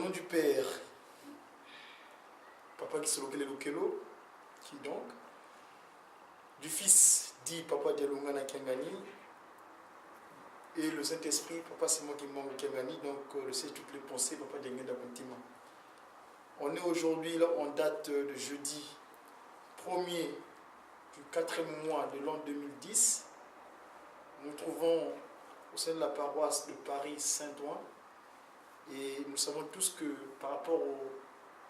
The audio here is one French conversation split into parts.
nom du Père, Papa qui se lokelo, qui donc, du Fils, dit Papa Dialungana Kengani, et le Saint-Esprit, Papa c'est moi qui m'en Kengani, donc le sait toutes les pensées, Papa Dialungana Kontima. On est aujourd'hui, là, on date de jeudi 1er du 4e mois de l'an 2010. Nous nous trouvons au sein de la paroisse de Paris Saint-Ouen. Et nous savons tous que par rapport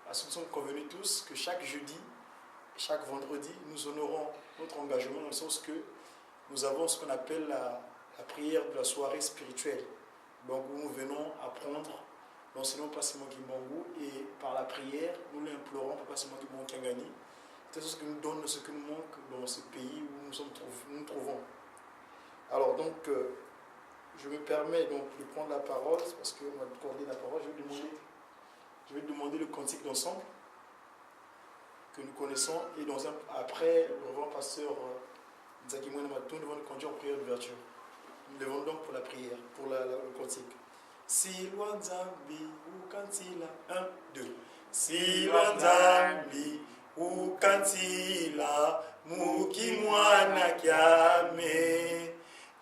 à ce que nous sommes convenus tous, que chaque jeudi, chaque vendredi, nous honorons notre engagement dans le sens que nous avons ce qu'on appelle la prière de la soirée spirituelle. Donc où nous venons apprendre l'enseignement Papa Simon Kimbangu et par la prière, nous l'implorons Papa Simon Kimbangu Kangani. C'est ce que nous donne ce que nous manque dans ce pays où nous nous trouvons. Alors donc, je me permets donc de prendre la parole, parce qu'on va accorder la parole, je vais demander le cantique d'ensemble que nous connaissons, et après, le reverend pasteur Nzaki Mouena Matoun va nous conduire en prière d'ouverture. Nous levons donc pour la prière, pour le cantique. Si loin Zambi ou Kantila, 1, 2. Si loin Zambi ou Kantila, Muki Mwana Kiame.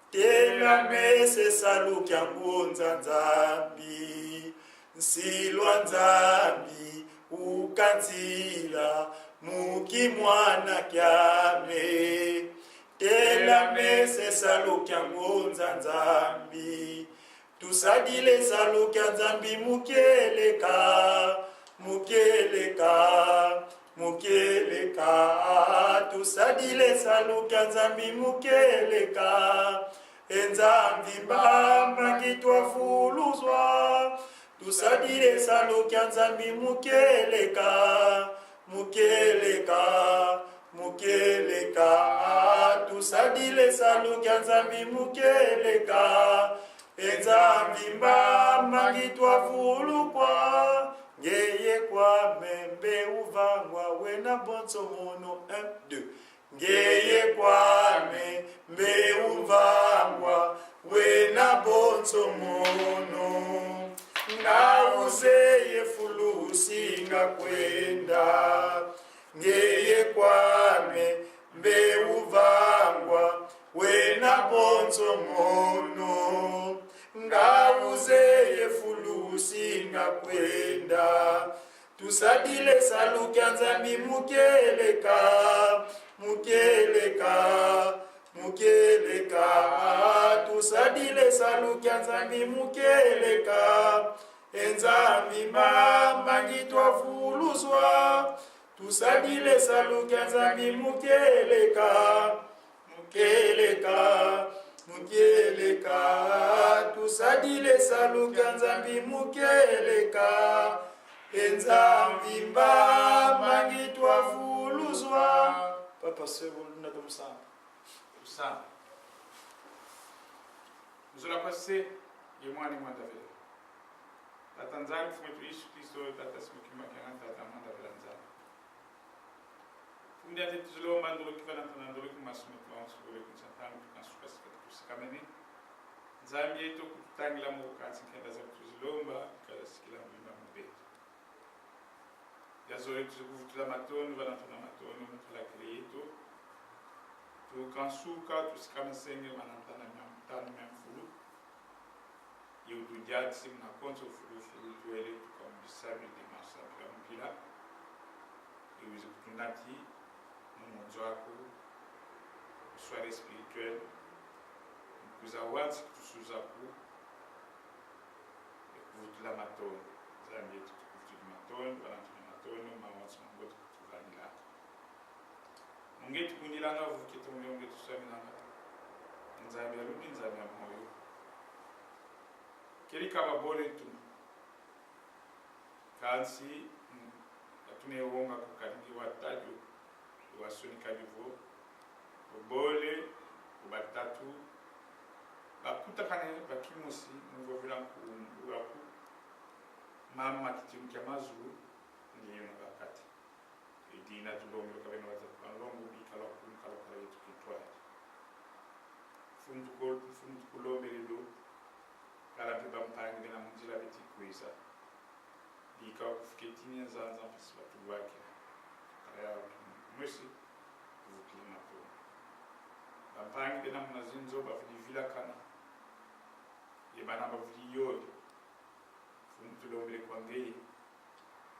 Telame se salu kyangunza Nzambi, Nsilwa Nzambi, ukanzila, muki mwana kyame. Telame se salu kyangunza Nzambi, tusadile salu kya Nzambi mukeleka, mukeleka, mukeleka, tusadile salu kya Nzambi mukeleka. Enzambi mbamba kitwafuluzwa, tusadile salu kya Nzambi mukeleka, mukeleka, mukeleka, tusadile salu kya Nzambi mukeleka. Enzambi mbamba kitwafulukwa, ngeye kwa membe uvangwa wena bonso mono 1, 2. Ngeye kwame mbeuvangwa wena bonso mono, ngauzeye fulusi ngakwenda. Ngeye kwame mbeuvangwa wena bonso mono, ngauzeye fulusi ngakwenda. Tusadile salu kya Nzambi mukeleka, mukeleka, mukeleka, tusadile salu kya Nzambi mukeleka. Enzambi mbamba ngitwafuluzwa, tusadile salu kya Nzambi mukeleka, mukeleka, mukeleka, tusadile salu kya Nzambi mukeleka. Enzambi mbamba ngitwafuluzwa. Papa Seul Nadomsa. Ça. Nous allons passer et moi ni mwanda vile. Tatanzani fumetu Yesu Kristo tatasmukima kana tatamanda vile. Fundi ate tuzulo mandolo kifana tanandolo kumasumetu ansubole kunsantana kukansuka kusikameni. Nzambi yetu kutangila mu kansi kenda za tuzilomba kala sikila mbimba mbetu. Yazore tuzukuvutula matoni vanatuna matoni mutula kileito. Tukansuka tusikamesenge vanatana mtano mfulu. Yudujati na konso fulu tuele tukambisabi de masa bila mpila. Iwizi kutunati mmonzo wako soirée spirituelle. Kuzawati kutusuzaku kuvutula matoni. Zambi yetu kuvutula matoni vanatuna matoni mawatsi mangoto kutuvanila. Mungetu kunilanga vukito mungetu swamilanga. Nzambi alubi Nzambi amoyo. Keri kaba bole tu. Kansi atune wonga kukariki wataju wasuni kabivo. Bole kubatatu. Bakuta kane bakimusi ngovila ku mama kitimu kya mazulu ndiye bakati. Idina tulongo kabena watalongo bikala kala yetu kitwa. Fundu kulombe lido kala piba mpangi na munjila biti kuisa. ikawa kufiketini nzanza mpasi watu wake kaya mwesi kuvukile mato bampangi bena mnazinzo bavili kana yebana bavili yoli funtulombele kwa ngei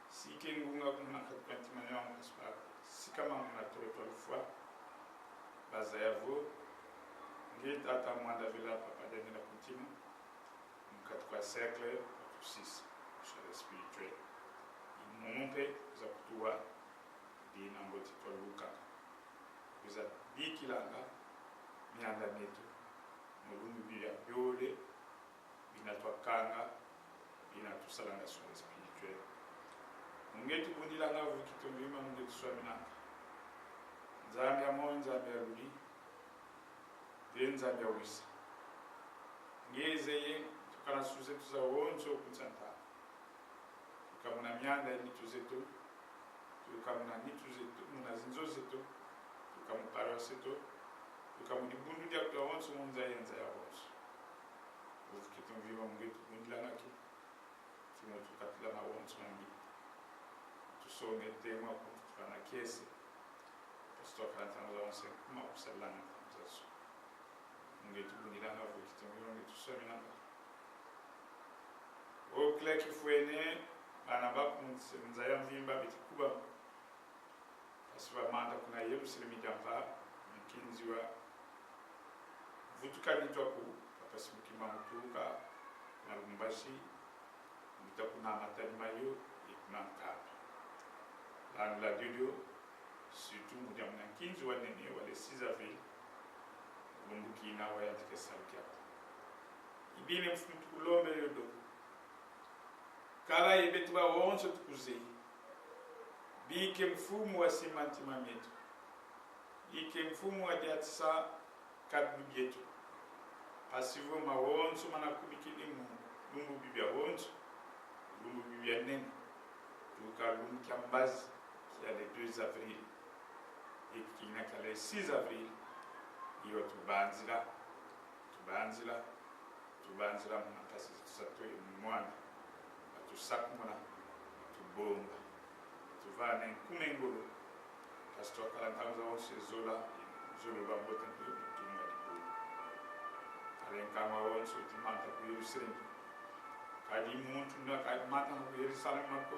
sike ngunga kuna kakati manyo mpasi sikama mnatoro tolfwa baza yavo ngei tata mwanda vila papa dengena kutima mkatukwa cercle tusisi shale spirituel imupe za kutua dina mboti twaluka biza bikilanga mianda netu mulungu bia byole binatwakanga binatusalanga shale spirituel mungetu kundilanga vukitumima mungetu swaminanga nzambi ya mo nzambi ya luli nzambi ya wisa ngezeye tukana suze tuza wonso kunsanta tukamuna mianda ni tuzetu tukamuna ni tuzetu muna zinzo zetu tukamupara zetu tukamudi bundu dia kwa wonso munza yenza ya wonso ukitumviwa mungetu kundilanga ki timo tukatila na wonso ngi tusonge tema kutana kesi pastor kantanza wonse kuma kusalana mzazo mungetu kundilanga ukitumviwa mungetu sominanga o kleki fuene bana bakumzaya mvimba bitikuba pasiba manda kuna Yerusalemu jampa mkinziwa vutukani twaku papasimukima mutuka na Lubumbashi mutakuna matani mayo ikuna nkapa la didio surtout mudamna kinziwa nene wale 6 avril lumbukina wayatike salkia ibine mfutu kulombe yodo kala yebetuba wonso tukuzei bike mfumu wa simantima metu bike mfumu wa diatisa kadbu bietu pasivo ma wonso mana kubikini lumbu bibia wonso lumbu bibia nene tuka lumbu kiambazi kia le 2 avril ekina kale 6 avril iyo tubanzila muna pasi tusato mwana tusakumuna tubomba tuvane kumengolo pastor kalantanza wonse zola bambota tunga dibu alenkama wonse timanta ku Yerusalem kadi muntu na kadi mata ku Yerusalem mako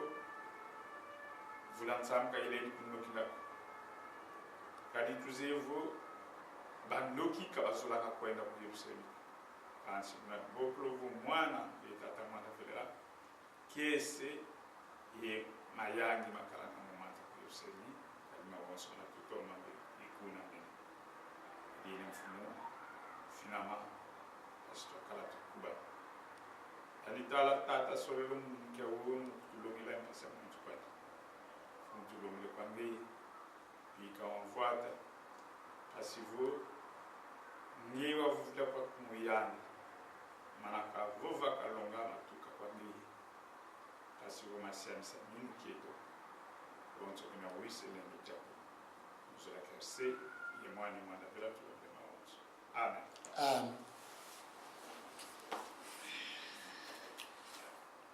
vulansam ka ile kunokila kadi tuzevo bandoki kabazola ka kwenda ku Yerusalem ansi na boklo mwana etata mwana federa kese ye mayangi makalanga mumata ku Yerusalemu kalima wonso na tutoma ikuna nene dine mfumo finama pastor kala tukuba anitala tata solelo mke wonu tulongela mpasa muntu kwata mutulongele kwangei bika onfuata pasivo niwa vuvula kwa kumuyana manaka vova kalonga matuka kwangei pasivo masensa minu kieto wonso kuna wise nene japo muzula kerse yemwani mwana vela tulongema wonso amen. Amen.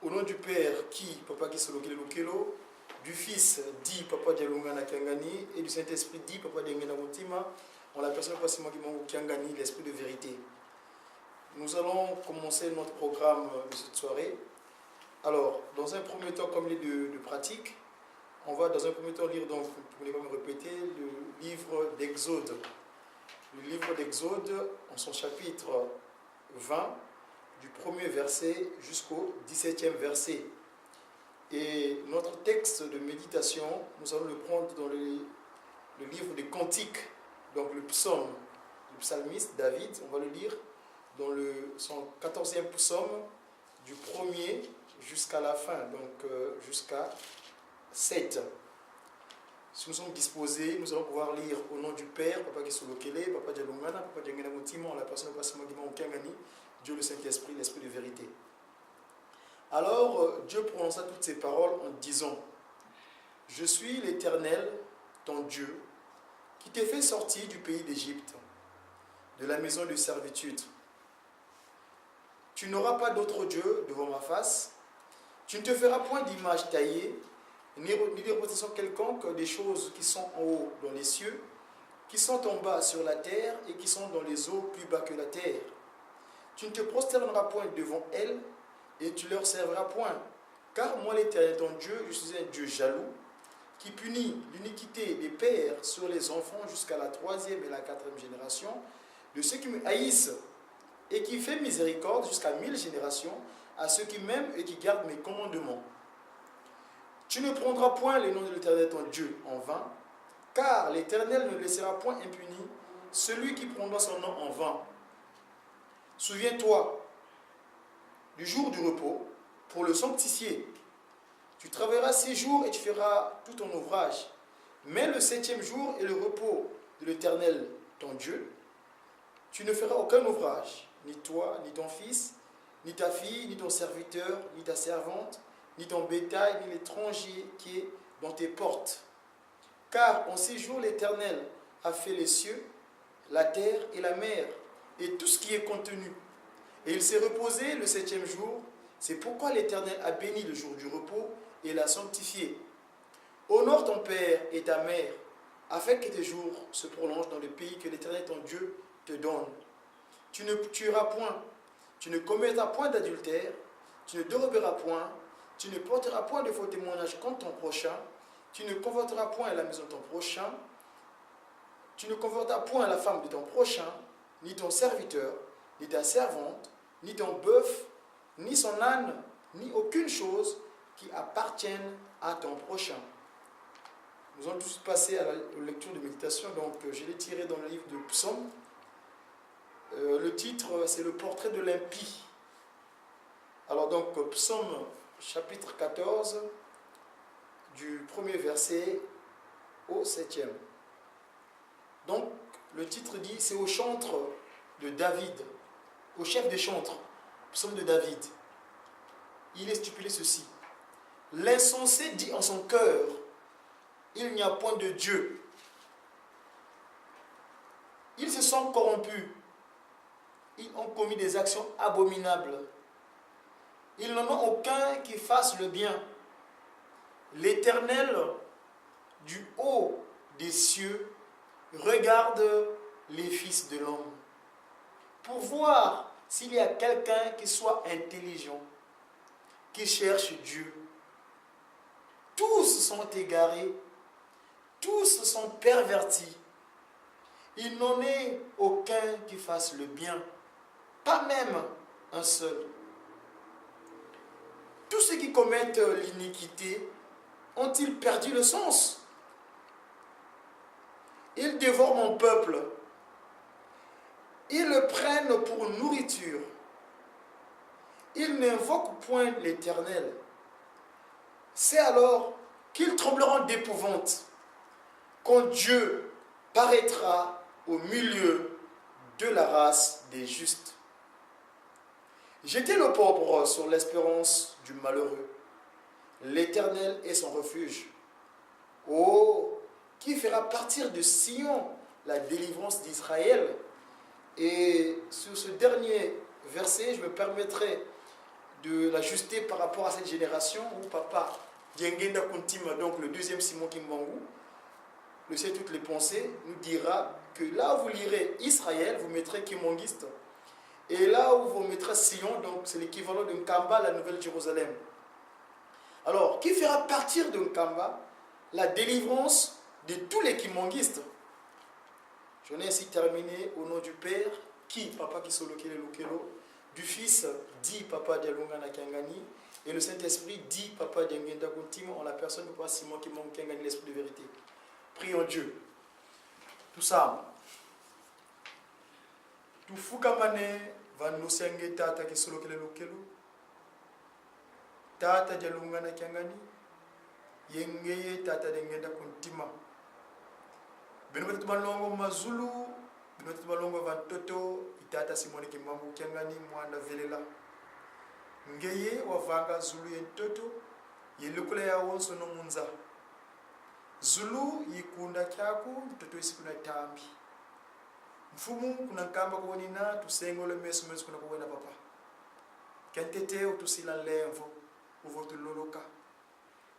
Au nom du Père, qui, Papa Kisolokele Lokelo, du Fils, dit Papa Dialungana Kiangani, et du Saint-Esprit, dit Papa Diangana Moutima, en la personne passement Kiangani, l'Esprit de vérité. Nous allons commencer notre programme de cette soirée. Alors, dans un premier temps, comme il est de pratique, on va dans un premier temps lire, donc, vous voulez me répéter, le livre d'Exode. Le livre d'Exode, en son chapitre 20, du premier verset jusqu'au 17e verset. Et notre texte de méditation, nous allons le prendre dans le livre des Cantiques, donc le psaume du psalmiste David, on va le lire dans son 14e psaume, du premier jusqu'à la fin, donc jusqu'à 7. Si nous sommes disposés, nous allons pouvoir lire au nom du Père, Papa Kisolokele, Papa Dialungana, Papa Diangana Moutima, en la personne de Passement Guimon Kiangani, Dieu le Saint-Esprit, l'Esprit de vérité. Alors Dieu prononça toutes ces paroles en disant: Je suis l'Éternel, ton Dieu, qui t'ai fait sortir du pays d'Égypte, de la maison de servitude. Tu n'auras pas d'autre Dieu devant ma face, Tu ne te feras point d'image taillée, ni de représentation quelconque des choses qui sont en haut dans les cieux, qui sont en bas sur la terre et qui sont dans les eaux plus bas que la terre. Tu ne te prosterneras point devant elles et tu leur serviras point. Car moi, l'Éternel, ton Dieu, je suis un Dieu jaloux, qui punit l'iniquité des pères sur les enfants jusqu'à la 3e et la 4e génération, de ceux qui me haïssent, et qui fait miséricorde jusqu'à 1000 générations à ceux qui m'aiment et qui gardent mes commandements. Tu ne prendras point le nom de l'Éternel, ton Dieu, en vain, car l'Éternel ne laissera point impuni celui qui prendra son nom en vain. Souviens-toi du jour du repos pour le sanctifier. Tu travailleras 6 jours et tu feras tout ton ouvrage. Mais le 7e jour est le repos de l'Éternel, ton Dieu. Tu ne feras aucun ouvrage, ni toi, ni ton fils, ni ta fille, ni ton serviteur, ni ta servante, ni ton bétail, ni l'étranger qui est dans tes portes. Car en 6 jours l'Éternel a fait les cieux, la terre et la mer, et tout ce qui est contenu. Et il s'est reposé le 7e jour. C'est pourquoi l'Éternel a béni le jour du repos et l'a sanctifié. Honore ton père et ta mère, afin que tes jours se prolongent dans le pays que l'Éternel ton Dieu te donne. Tu ne tueras point, tu ne commettras point d'adultère, tu ne déroberas point, tu ne porteras point de faux témoignages contre ton prochain, tu ne convoiteras point la maison de ton prochain, tu ne convoiteras point la femme de ton prochain, ni ton serviteur, ni ta servante, ni ton bœuf, ni son âne, ni aucune chose qui appartienne à ton prochain. Nous allons tous passer à la lecture de méditation. Donc, je l'ai tiré dans le livre de Psaume. Le titre, c'est le portrait de l'impie. Alors, donc, Psaume chapitre 14, du 1er verset au 7e. Donc, le titre dit, c'est au chantre de David, au chef des chantres, Psaume de David. Il est stipulé ceci. L'insensé dit en son cœur, il n'y a point de Dieu. Ils se sont corrompus. Ils ont commis des actions abominables. Ils n'en ont aucun qui fasse le bien. L'Éternel, du haut des cieux, regarde les fils de l'homme pour voir s'il y a quelqu'un qui soit intelligent, qui cherche Dieu. Tous sont égarés, tous sont pervertis. Il n'en est aucun qui fasse le bien, pas même un seul. Tous ceux qui commettent l'iniquité ont-ils perdu le sens? Ils dévorent mon peuple. Ils le prennent pour nourriture. Ils n'invoquent point l'Éternel. C'est alors qu'ils trembleront d'épouvante quand Dieu paraîtra au milieu de la race des justes. Jetez le pauvre sur l'espérance du malheureux. L'Éternel est son refuge. Oh, qui fera partir de Sion la délivrance d'Israël? Et sur ce dernier verset, je me permettrai de l'ajuster par rapport à cette génération où papa Diengenda Kuntima, donc le deuxième Simon Kimbangu, le sait toutes les pensées, nous dira que là où vous lirez Israël, vous mettrez Kimongiste. Et là où vous mettrez Sion, donc c'est l'équivalent de Nkamba, la Nouvelle Jérusalem. Alors, qui fera partir de Nkamba la délivrance de tous les Kimongistes? J'en ai ainsi terminé au nom du Père, qui, Papa Kisolokele Lokelo, du Fils, dit Papa Dialungana Kiangani, et le Saint-Esprit, dit Papa Diangenda Kuntimo, en la personne de Papa Simon Kimon Kiangani, l'Esprit de vérité. Prions Dieu. Tout ça. Tout Fukamane, Van Nosenge Tata Kisolokele Lokelo, Tata Dialungana Kiangani, Yengeye Tata Diangenda Kuntima. Benobetu balongo mazulu, benobetu balongo vantoto, itata Simoni Kimbangu Kiangani mwana velela. Ngeye wavanga zulu yentoto, yelukule ya wonso no munza. Zulu yikunda kyaku, toto isikuna tambi. Mfumu kuna kamba kuonina, tusengo le mesu kuna kuwena papa. Kentete utusila levo, uvotu loloka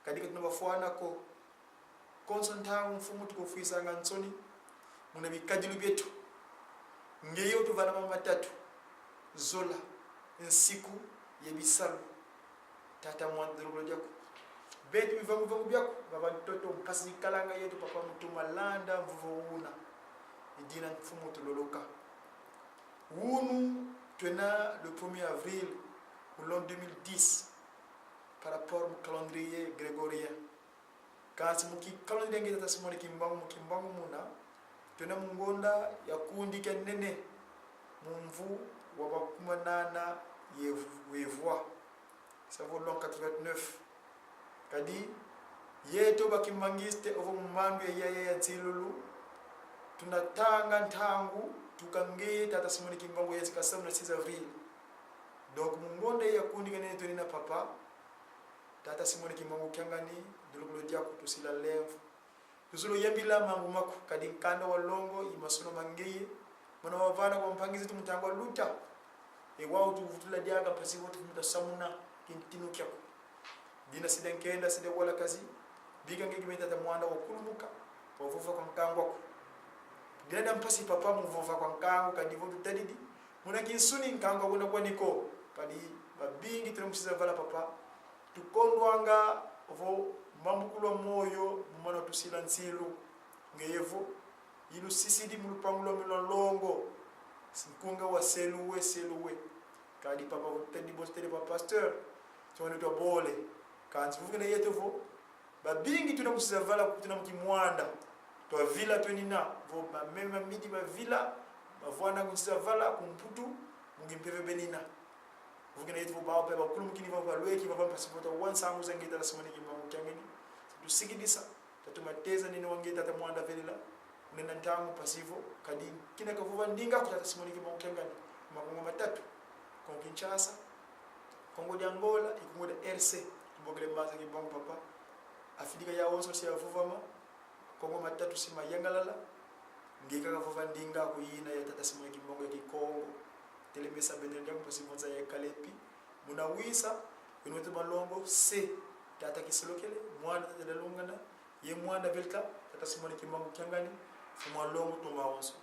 kadika tunabafuana ko konsanta mfumu tukufuisa ngansoni muna bikadilu byetu ngeyo tuvana mama tatu zola nsiku yebisalu tata mwandiro jako betu bivangu byako baba mtoto mpasi kalanga yetu papa mtuma landa mvuvo una idina mfumu tuloloka unu tena le 1er avril ou l'an 2010 par rapport au calendrier grégorien kasi muki calendrier ngita tasimoni kimbangu muna tena mungonda ya kundi kenene mumvu wabakumanana yevwa ça vaut l'an 89 kadi yeto bakimangiste ovo mumandu ya tsilulu tunatanga ntangu tukange tata simoni kimbangu yesi kasamu na 6 avril donc mungonda ya kundi kenene tonina papa tata simoni kimbangu kyangani dululo dia kutusila levu tuzulo yambila mambo mako kadi nkanda walongo imasuno mangeye mwana wavana kwa mpangizi tumutangwa luta wao tuvutula diaga pasi wote mutasamuna kintinu kyako dina sidenkenda side wala kazi biga ngegimeta ta mwanda wakulumuka wavuva kwa mkango wako dina dampasi papa muvuva kwa mkango kadi votu tadidi muna kinsuni mkango wuna kwa niko kadi babingi tunamusiza vala papa tukondwanga vo mambukulwa moyo mumana tusila nsilu ngeyevo ilu sisidi mulupangulo milolongo sinkunga wa seluwe kadi papa tadi bostele pa pasteur tone to bole kanzi vugina yetevo babingi tunamusiza vala tunamkimwanda to villa tonina vo mema midi ba villa bavwana kunsiza vala kumputu mungimpeve benina vugina yetevo ba pa kulumkini va valweki va pasipota wansangu zangita la simoni kimbangu kyangeni tusigidisa tatumateza nini wangeta tamwanda velila nena ntangu pasivo kadi kina kavuva ndinga kutata simoni kimbangu kyangani makongo matatu Kongo Kinshasa Kongo de Angola et Kongo de RC mbogele mbasa kimbangu papa afidika ya onso si avuvama Kongo matatu sima yangalala ngika kavuva ndinga kuyina ya tata simoni kimbangu ya Kongo telemesa benenda pasivo ya kalepi munawisa inote malongo C tata kisilokele mwana tata lungana ye mwana velka tata simoni kimbangu kyangani fumwa longo to maonso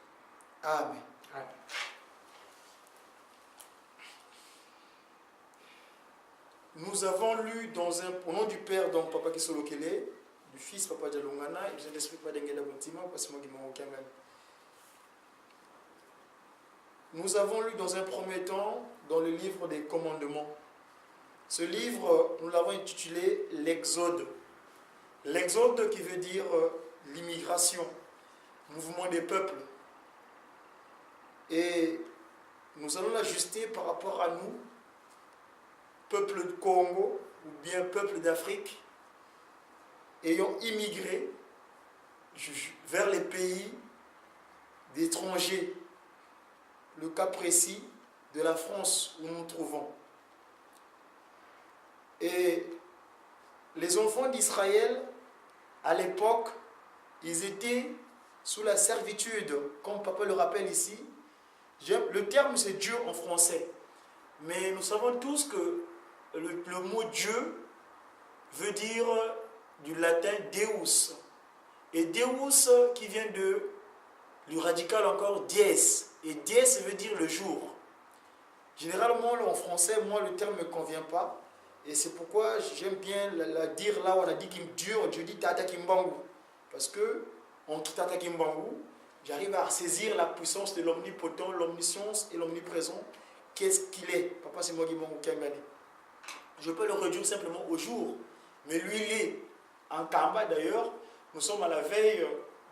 amen. Nous avons lu au nom du Père, donc Papa Kisolokele, du Fils Papa Dialungana, et du Saint-Esprit Papa Dengela Bontima, parce que moi qui m'en Kyangani. Nous avons lu dans un premier temps dans le livre des commandements. Ce livre, nous l'avons intitulé l'Exode. L'Exode qui veut dire l'immigration, mouvement des peuples. Et nous allons l'ajuster par rapport à nous, peuple du Congo ou bien peuple d'Afrique, ayant immigré vers les pays d'étrangers. Le cas précis de la France où nous nous trouvons. Et les enfants d'Israël, à l'époque, ils étaient sous la servitude, comme Papa le rappelle ici. Le terme c'est Dieu en français. Mais nous savons tous que le mot Dieu veut dire du latin Deus. Et Deus qui vient du radical encore dies. Et dies veut dire le jour. Généralement en français, moi le terme ne me convient pas. Et c'est pourquoi j'aime bien la dire là où on a dit Dieu dit Tata Kimbangu. Parce que en Tata Kimbangu, j'arrive à saisir la puissance de l'omnipotent, l'omniscience et l'omniprésent. Qu'est-ce qu'il est? Papa, c'est moi qui m'en Kangani. Je peux le réduire simplement au jour. Mais lui, il est en Kamba d'ailleurs. Nous sommes à la veille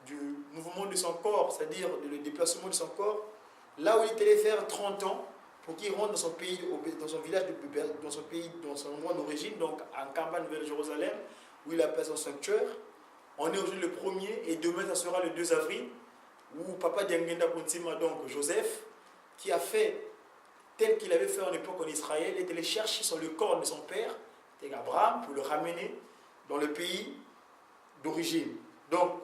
du mouvement de son corps, c'est-à-dire le déplacement de son corps. Là où il était allé faire 30 ans pour qu'il rentre dans son pays, dans son village, dans son pays, dans son endroit d'origine, donc en Kamba, Nouvelle-Jérusalem, où il appelle son sanctuaire. On est aujourd'hui le 1er et demain, ça sera le 2 avril, où Papa Diangenda Pontima, donc Joseph, qui a fait tel qu'il avait fait en époque en Israël, est allé chercher sur le corps de son père, c'était Abraham, pour le ramener dans le pays d'origine. Donc,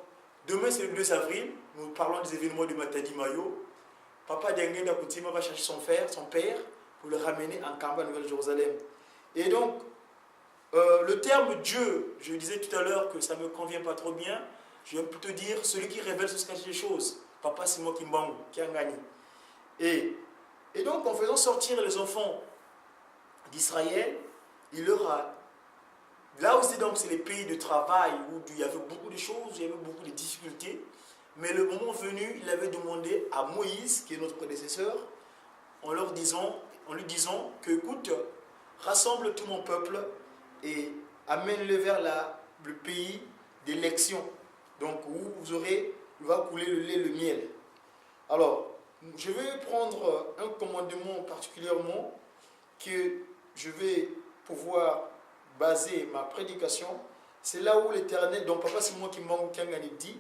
demain c'est le 2 avril, nous parlons des événements de Matadi Mayo. Papa Diangenda Pontima va chercher son père, pour le ramener en Kamba, Nouvelle-Jérusalem. Et donc, Le terme Dieu, je disais tout à l'heure que ça ne me convient pas trop bien. Je vais plutôt dire celui qui révèle ce cache les choses. Papa Simon Kimbangu, qui a gagné. Et donc, en faisant sortir les enfants d'Israël, il leur a... Là aussi, donc, c'est les pays de travail où il y avait beaucoup de choses, il y avait beaucoup de difficultés. Mais le moment venu, il avait demandé à Moïse, qui est notre prédécesseur, en lui disant que, écoute, rassemble tout mon peuple et amène-le vers le pays d'élection. Donc, où il va couler le lait, le miel. Alors, je vais prendre un commandement particulièrement que je vais pouvoir baser ma prédication. C'est là où l'Éternel, donc Papa Simon Kimbangu dit,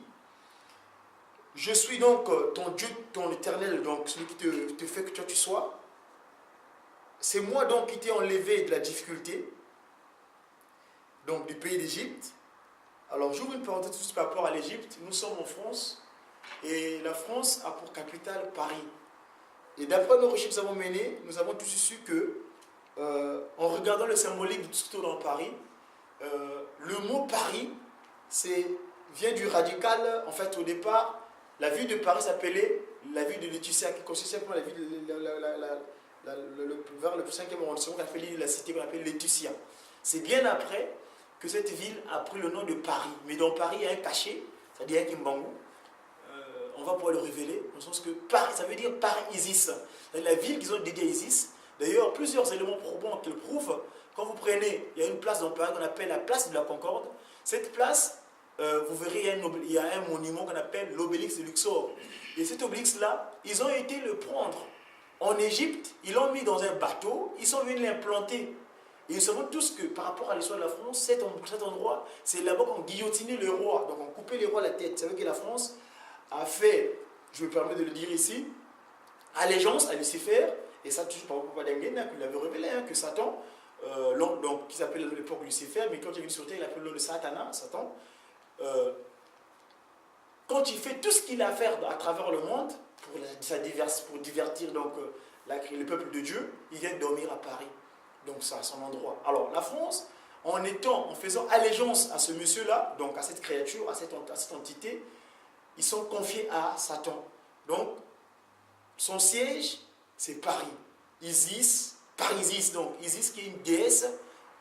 je suis donc ton Dieu, ton Éternel, donc celui qui te fait que toi tu sois. C'est moi donc qui t'ai enlevé de la difficulté, donc du pays d'Égypte. Alors j'ouvre une parenthèse tout de suite par rapport à l'Égypte. Nous sommes en France et la France a pour capitale Paris. Et d'après nos recherches que nous avons menées, nous avons tous su que, en regardant le symbolique de tout ce qui est dans Paris, le mot Paris vient du radical. En fait, au départ, la ville de Paris s'appelait la ville de Laetitia, qui consistait simplement la ville vers le 5e arrondissement qu'on appelait la cité qu'on appelle Laetitia. C'est bien après que cette ville a pris le nom de Paris. Mais dans Paris, il y a un cachet, c'est-à-dire un Kimbangu. On va pouvoir le révéler, dans le sens que Paris, ça veut dire Paris-Isis. La ville qu'ils ont dédiée à Isis. D'ailleurs, plusieurs éléments probants qui le prouvent. Quand vous prenez, il y a une place dans Paris qu'on appelle la place de la Concorde. Cette place, vous verrez, il y a un monument qu'on appelle l'obélix de Luxor. Et cet obélix-là, ils ont été le prendre en Égypte, ils l'ont mis dans un bateau, ils sont venus l'implanter. Et nous savons tous que par rapport à l'histoire de la France, cet endroit, c'est là-bas qu'on guillotinait le roi. Donc on coupait les rois la tête. Vous savez que la France a fait, je me permets de le dire ici, allégeance à Lucifer. Et ça, toujours par rapport à Denguena, qu'il avait révélé, que Satan, donc, qui s'appelait à l'époque Lucifer, mais quand il est venu sur terre, il appelé le nom de Satan. Quand il fait tout ce qu'il a à faire à travers le monde, pour divertir donc, le peuple de Dieu, il vient dormir à Paris. Donc c'est à son endroit. Alors la France, en faisant allégeance à ce monsieur-là, donc à cette créature, à cette entité, ils sont confiés à Satan. Donc, son siège, c'est Paris. Isis, Paris-Isis, donc Isis qui est une déesse,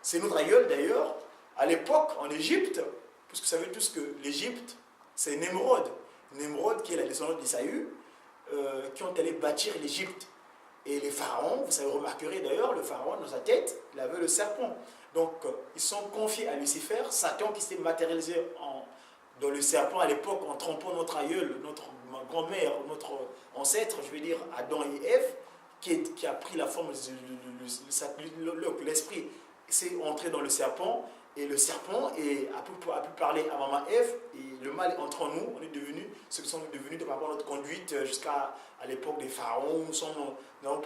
c'est notre aïeul d'ailleurs. À l'époque, en Égypte, parce que vous savez tous que l'Égypte, c'est Némrod. Némrod qui est la descendante d'Isaü, qui ont allé bâtir l'Égypte. Et les pharaons, vous savez, remarquerez d'ailleurs, le pharaon, dans sa tête, il avait le serpent. Donc, ils sont confiés à Lucifer, Satan qui s'est matérialisé dans le serpent à l'époque en trompant notre aïeul, notre grand-mère, notre ancêtre, je veux dire Adam et Ève, qui a pris la forme de l'esprit, s'est entré dans le serpent, et le serpent a pu parler à maman Ève, et le mal entre nous, on est devenus ce que nous sommes devenus par rapport à notre conduite jusqu'à l'époque des pharaons. Nous avons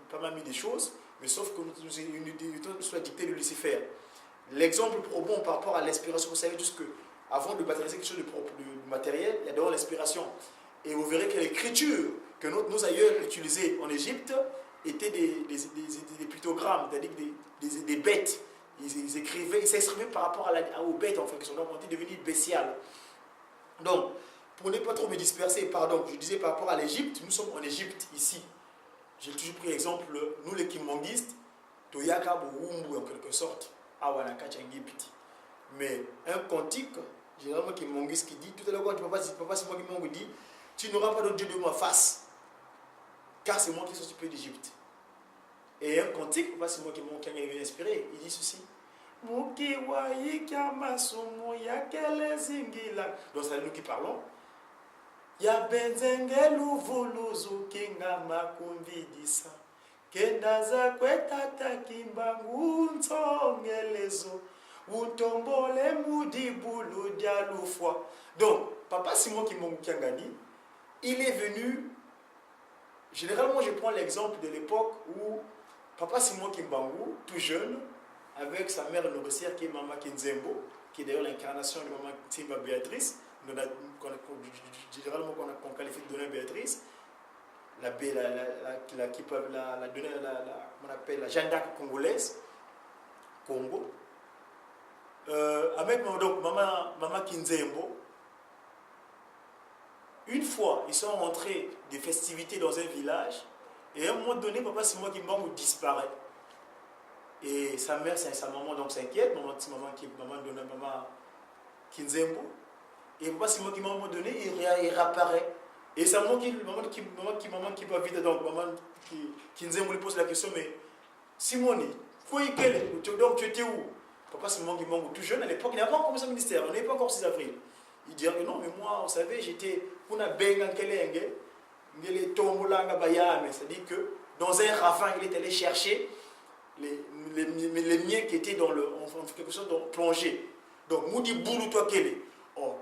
pas mal mis des choses, mais sauf que nous étions sous la dictée de Lucifer. L'exemple probant par rapport à l'inspiration, vous savez tous que avant de matérialiser quelque chose de matériel, il y a d'abord l'inspiration. Et vous verrez que l'écriture que nos aïeux utilisaient en Égypte étaient des pictogrammes, c'est-à-dire des bêtes. Ils écrivaient, ils s'exprimaient par rapport aux bêtes, en fait, qui sont devenues bestiales. Donc, pour ne pas trop me disperser, pardon, je disais par rapport à l'Égypte, nous sommes en Égypte, ici. J'ai toujours pris l'exemple, nous les kimbanguistes, Toyaka Bouumbu en quelque sorte, Awanaka Tchangipiti. Mais un cantique, généralement kimbangiste qui dit, tout à l'heure quand Papa Simon Kimbangu dit, tu n'auras pas d'autre Dieu de ma face, car c'est moi qui suis sorti d'Égypte. Et un cantique, Papa Simon Kimbangu qui est inspiré, il dit ceci. Donc c'est nous qui parlons. Ya benzengelu vuluzu kinga makumvidisa kendaza kwetata kimbangu ntsongelezo utombole mudibulu dialufwa. Donc Papa Simon Kimbangu Kiangani, il est venu. Généralement je prends l'exemple de l'époque où Papa Simon Kimbangu, tout jeune, avec sa mère nourricière qui est Maman Kinzembo, qui est d'ailleurs l'incarnation de Maman Timba Béatrice, généralement qu'on qualifie de donner Béatrice, on appelle la Jeanne d'Arc congolaise, Congo. avec donc, maman Kinzembo, une fois, ils sont rentrés des festivités dans un village, et à un moment donné, papa Simon Kimbangu disparaît. Et sa mère, sa maman donc s'inquiète, maman Kinzembo. Et papa Simon Kimbangu, à un moment donné, il réapparaît. Et sa maman qui va vite, donc maman Kinzembo lui pose la question, mais Simone, donc tu étais où? Papa Simon Kimbangu, tout jeune à l'époque, il n'avait pas encore commencé au ministère, on n'avait pas encore 6 avril. Il dit que non, mais moi, vous savez, j'étais pour una benga kelenge, c'est-à-dire que dans un ravin, il est allé chercher les miens qui étaient dans le, en quelque sorte, plongés. Donc, nous dit boulou toi kele. Or,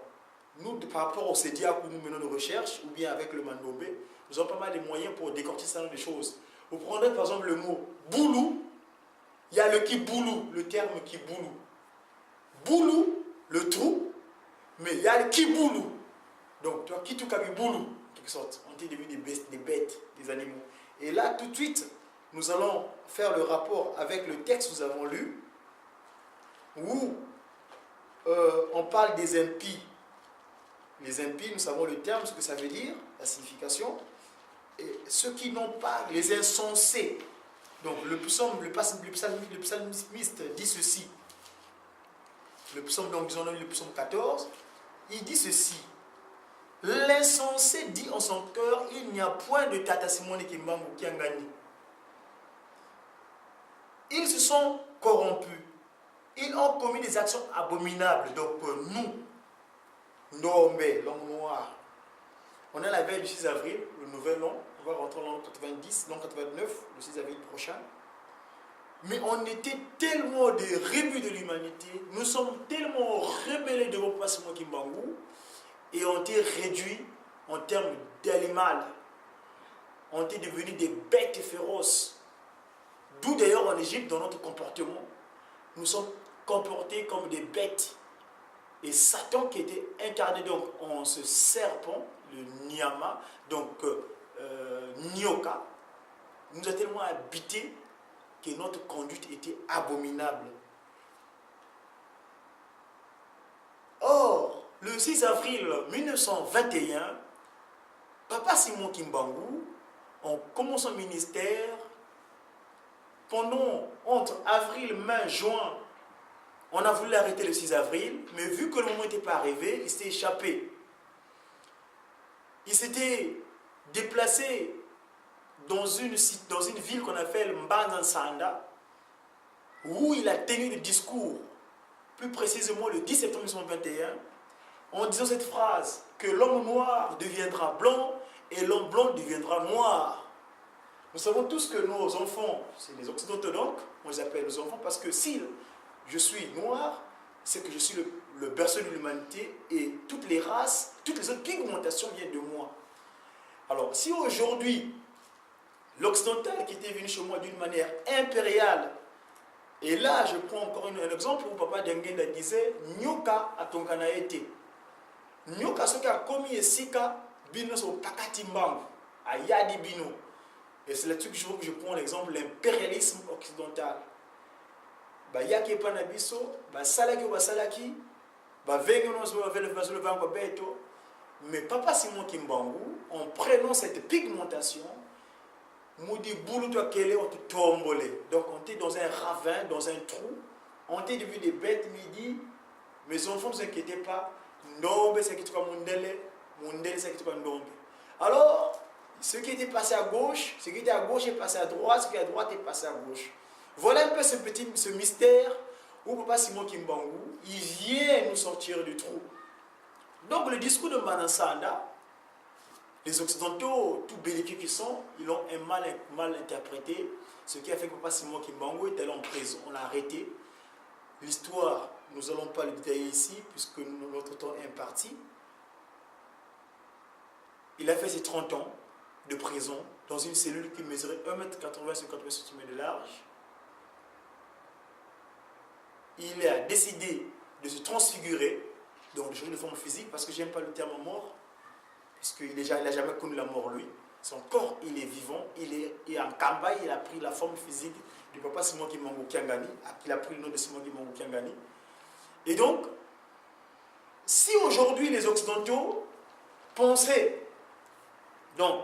nous, par rapport au CEDIA où nous menons nos recherches, ou bien avec le Mandombe, nous avons pas mal de moyens pour décortiquer ce genre de choses. Vous prendrez par exemple le mot boulou, il y a le kiboulou, le terme kiboulou. Boulou, le trou, mais il y a le kiboulou. Donc, tu vois, qui tout kabiboulou, en quelque sorte, on est devenu des bêtes, des animaux. Et là, tout de suite, nous allons faire le rapport avec le texte que nous avons lu, où on parle des impies. Les impies, nous savons le terme, ce que ça veut dire, la signification. Et ceux qui n'ont pas, les insensés. Donc, le psalmiste dit ceci. Le psaume, donc, disons le psaume 14, il dit ceci. L'insensé dit en son cœur, il n'y a point de Tata Simone Kimbangu qui a gagné. Ils se sont corrompus. Ils ont commis des actions abominables. Donc nous, Ndombe, l'homme noir, on est à la veille du 6 avril, le nouvel an, on va rentrer en l'an 90, l'an 89, le 6 avril prochain. Mais on était tellement des rébus de l'humanité, nous sommes tellement rebellés devant Papa Simone Kimbangu, et ont été réduits en termes d'animal. On était devenus des bêtes féroces. D'où d'ailleurs en Égypte, dans notre comportement, nous sommes comportés comme des bêtes. Et Satan qui était incarné donc en ce serpent, le Nyama, donc Nyoka, nous a tellement habité que notre conduite était abominable. Or, le 6 avril 1921, Papa Simon Kimbangu, en commençant le ministère, entre avril, mai, juin, on a voulu arrêter le 6 avril, mais vu que le moment n'était pas arrivé, il s'était échappé. Il s'était déplacé dans une ville qu'on appelle Mbanzansanda, où il a tenu le discours, plus précisément le 10 septembre 1921, en disant cette phrase, que l'homme noir deviendra blanc et l'homme blanc deviendra noir. Nous savons tous que nos enfants, c'est les occidentaux donc, on les appelle nos enfants parce que si je suis noir, c'est que je suis le berceau de l'humanité et toutes les races, toutes les autres pigmentations viennent de moi. Alors, si aujourd'hui, l'occidental qui était venu chez moi d'une manière impériale, et là je prends encore un exemple où Papa Dengenda disait Nyoka atongana ete. Nyoka ce qui a commis Esika, bino so pakatimbangu, ayadi bino. Et c'est là-dessus que je prends l'exemple, l'impérialisme occidental. Ba yaki panabiso, ba salaki ba salaki, ba vengono so ba le vango beto. Mais Papa Simon Kimbangu, en prenant cette pigmentation, Moudi boulou toi kele on te tombolé. Donc on était dans un ravin, dans un trou, on était devenu des bêtes midi. Mes enfants ne s'inquiétaient pas. Ndombe c'est qui toi mundele c'est qui toi ndombe. Alors ce qui était passé à gauche, ce qui était à gauche est passé à droite, ce qui est à droite est passé à gauche. Voilà un peu ce mystère où Papa Simon Kimbangu, il vient nous sortir du trou. Donc le discours de Manansanda, les Occidentaux, tout belliqueux qu'ils sont, ils l'ont mal interprété, ce qui a fait que Papa Simon Kimbangu est allé en prison. On l'a arrêté. L'histoire, nous n'allons pas le détailler ici, puisque notre temps est imparti. Il a fait ses 30 ans de prison dans une cellule qui mesurait 1,80 m sur 80 cm de large. Il a décidé de se transfigurer, donc de changer de forme physique, parce que je n'aime pas le terme mort, puisqu'il n'a jamais connu la mort lui. Son corps, il est vivant, il est en Kamba, il a pris la forme physique du Papa Simon Kimbangu Kiangani, il a pris le nom de Simon Kimbangu Kiangani. Et donc, si aujourd'hui les Occidentaux pensaient donc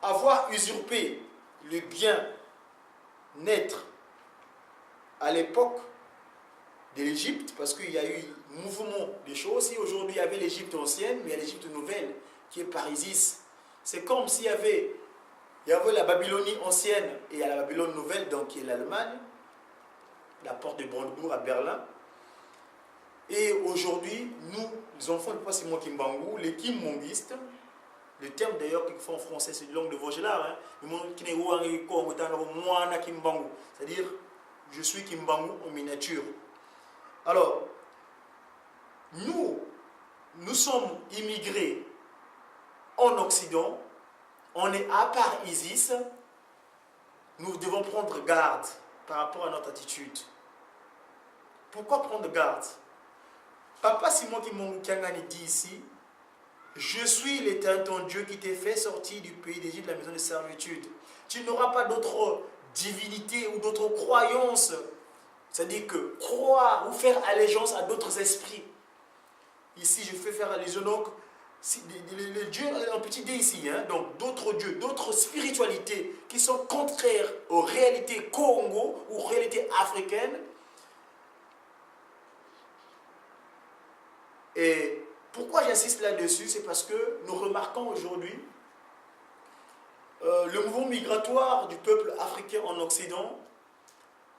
avoir usurpé le bien-être à l'époque de l'Égypte, parce qu'il y a eu mouvement des choses, si aujourd'hui il y avait l'Égypte ancienne, mais il y a l'Égypte nouvelle qui est par Isis. C'est comme s'il y avait la Babylonie ancienne et il y a la Babylone nouvelle, donc qui est l'Allemagne, la porte de Brandebourg à Berlin. Et aujourd'hui, nous, les enfants de Passimo Kimbangu, les Kimmongistes, le terme d'ailleurs qu'ils font en français, c'est une langue de Vaugelas, c'est-à-dire je suis Kimbangu en miniature. Alors, nous sommes immigrés en Occident, on est à part Isis, nous devons prendre garde par rapport à notre attitude. Pourquoi prendre garde? Papa Simon Kimbangu dit ici, je suis l'Éternel ton Dieu qui t'ai fait sortir du pays d'Égypte, de la maison de servitude. Tu n'auras pas d'autre divinité ou d'autres croyances. C'est-à-dire que croire ou faire allégeance à d'autres esprits. Ici, je fais faire allusion donc, le Dieu, un petit dé ici, hein, donc d'autres dieux, d'autres spiritualités qui sont contraires aux réalités Congo ou aux réalités africaines. Et pourquoi j'insiste là-dessus? C'est parce que nous remarquons aujourd'hui le mouvement migratoire du peuple africain en Occident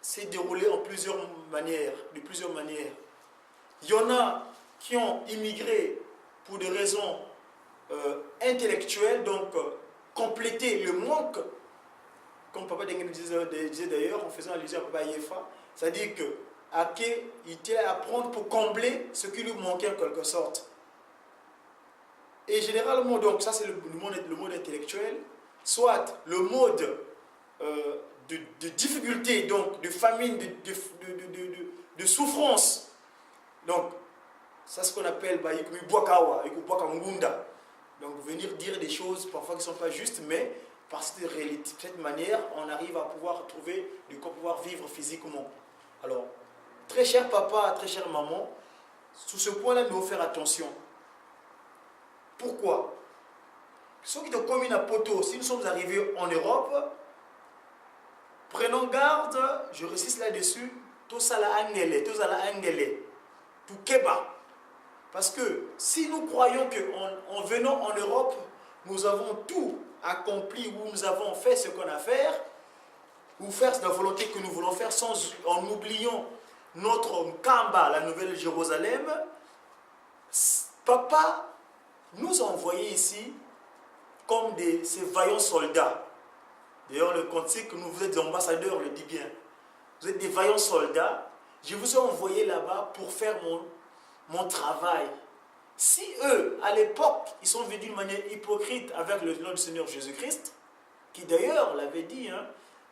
s'est déroulé en plusieurs manières, de plusieurs manières. Il y en a qui ont immigré pour des raisons intellectuelles, donc compléter le manque, comme Papa Dengue disait d'ailleurs, en faisant allusion à Papa Yefa, c'est-à-dire que Ake, il était à apprendre pour combler ce qui lui manquait en quelque sorte. Et généralement, donc, ça c'est le mode intellectuel, soit le mode de difficulté, donc de famine, de souffrance. Donc, ça c'est ce qu'on appelle Buakawa, Buakangunda. Donc, venir dire des choses parfois qui ne sont pas justes, mais par cette réalité, de cette manière, on arrive à pouvoir trouver de quoi pouvoir vivre physiquement. Alors, très cher papa, très chère maman, sur ce point-là, nous devons faire attention. Pourquoi? Ceux qui ont commis un poteau, si nous sommes arrivés en Europe, prenons garde, je résiste là-dessus, tout ça la angele, tout keba. Parce que si nous croyons qu'en venant en Europe, nous avons tout accompli ou nous avons fait ce qu'on a à faire, ou faire la volonté que nous voulons faire en oubliant notre Kamba, la nouvelle Jérusalem, papa nous a envoyés ici comme ces vaillants soldats. D'ailleurs, le cantique, vous êtes des ambassadeurs, le dit bien. Vous êtes des vaillants soldats. Je vous ai envoyé là-bas pour faire mon travail. Si eux, à l'époque, ils sont venus d'une manière hypocrite avec le nom du Seigneur Jésus-Christ, qui d'ailleurs l'avait dit, hein,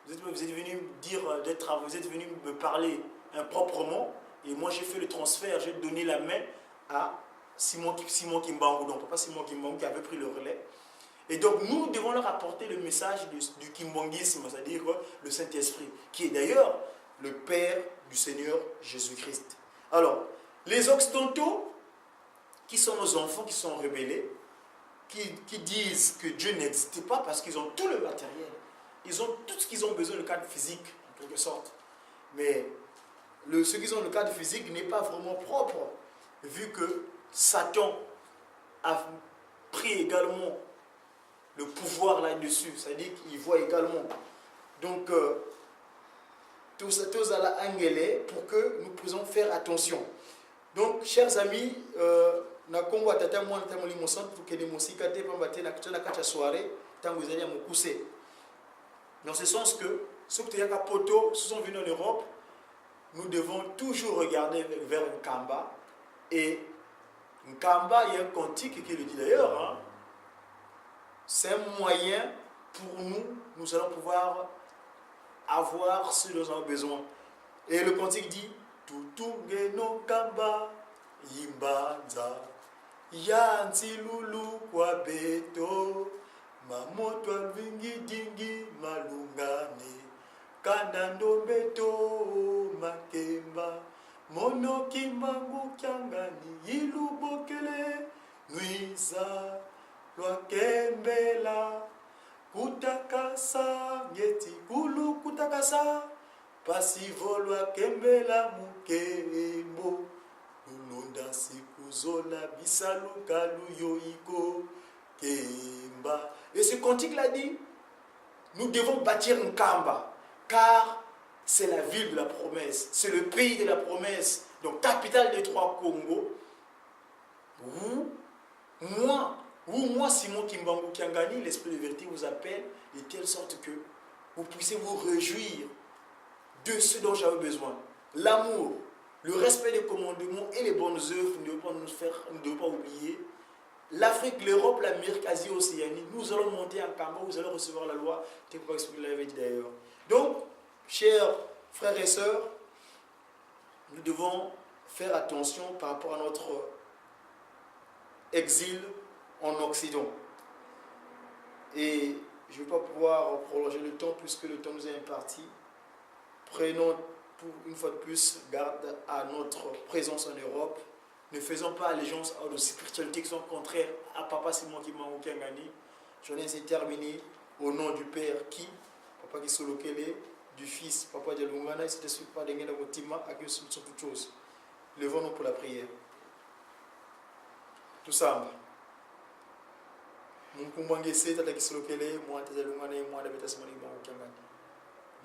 vous êtes venus dire vous êtes venus me parler improprement, et moi j'ai fait le transfert, j'ai donné la main à Simon Kimbangu, donc papa Simon Kimbangu qui avait pris le relais. Et donc nous devons leur apporter le message du Kimbangisme, c'est-à-dire le Saint-Esprit, qui est d'ailleurs le Père du Seigneur Jésus-Christ. Alors, les Occidentaux, qui sont nos enfants, qui sont rebellés, qui disent que Dieu n'existe pas parce qu'ils ont tout le matériel, ils ont tout ce qu'ils ont besoin, le cadre physique, en quelque sorte. Mais ce qu'ils ont, le cadre physique, n'est pas vraiment propre, vu que Satan a pris également le pouvoir là-dessus, c'est-à-dire qu'il voit également. Donc, tout ça à la angélé pour que nous puissions faire attention. Donc, chers amis, na Congo atata moi na tamoli mosantu tukende musika te pamba te na kitana kacha soirée tango ezali ya mokuse. Dans ce sens que ceux qui sont venus en Europe, nous devons toujours regarder vers Nkamba. Et Nkamba, il y a un cantique qui le dit d'ailleurs, hein, c'est un moyen pour nous allons pouvoir avoir ce dont nous avons besoin. Et le cantique dit Tutunge no Kamba Yimbanza Yanti Lulu kwa beto Mamoto alvingi dingi malungane Kanando beto makemba Mono kembela kutakasa ngeti kulu kutakasa pasivolwa kembela mukembo lulonda siku zola bisaluka luyoiko kemba. Et ce cantique-là dit, nous devons bâtir un Kamba, car c'est la ville de la promesse, c'est le pays de la promesse, donc capitale des trois Congos, où moi, Simon Kimbangu Kiangani, l'esprit de vérité vous appelle de telle sorte que vous puissiez vous réjouir de ce dont j'avais besoin. L'amour, le respect des commandements et les bonnes œuvres, ne devons pas oublier. L'Afrique, l'Europe, l'Amérique, Asie, Océanie, nous allons monter en Kamba, vous allez recevoir la loi, tel que vous l'avez dit d'ailleurs. Donc, chers frères et sœurs, nous devons faire attention par rapport à notre exil en Occident. Et je ne vais pas pouvoir prolonger le temps puisque le temps nous est imparti. Prenons pour une fois de plus garde à notre présence en Europe. Ne faisons pas allégeance à des spiritualités qui sont contraires à Papa Simon Kimbangu Kiangani. J'en ai ainsi terminé au nom du Père qui, Papa Kisolokele, du Fils, Papa Dialungana, et c'était sur pas d'Engena Motima, à qui sont toutes choses. Levons-nous pour la prière. Tout ça.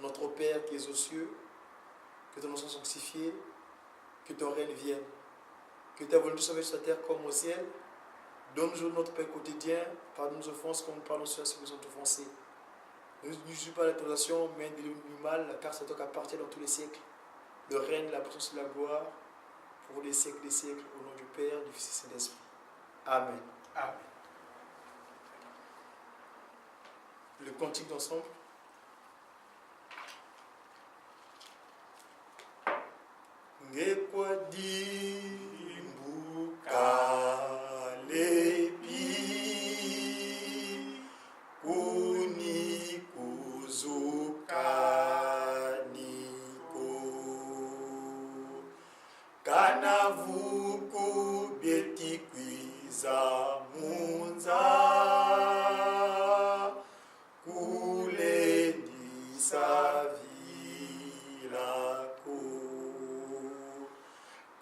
Notre Père qui es aux cieux, que ton nom soit sanctifié, que ton règne vienne, que ta volonté soit faite sur la terre comme au ciel. Donne-nous notre pain quotidien, pardonne nos offenses comme nous pardonnons ceux qui nous ont offensés. Ne nous suis pas la tentation, mais délivre-nous du mal, car c'est toi qui appartient dans tous les siècles. Le règne, la puissance et la gloire, pour les siècles des siècles, au nom du Père, du Fils et de l'Esprit. Amen. Amen. Le cantique d'ensemble. Ngekwa dimbuka lepi kuni kuzuka niko kana vuku bietikwiza munza kule ndisavilako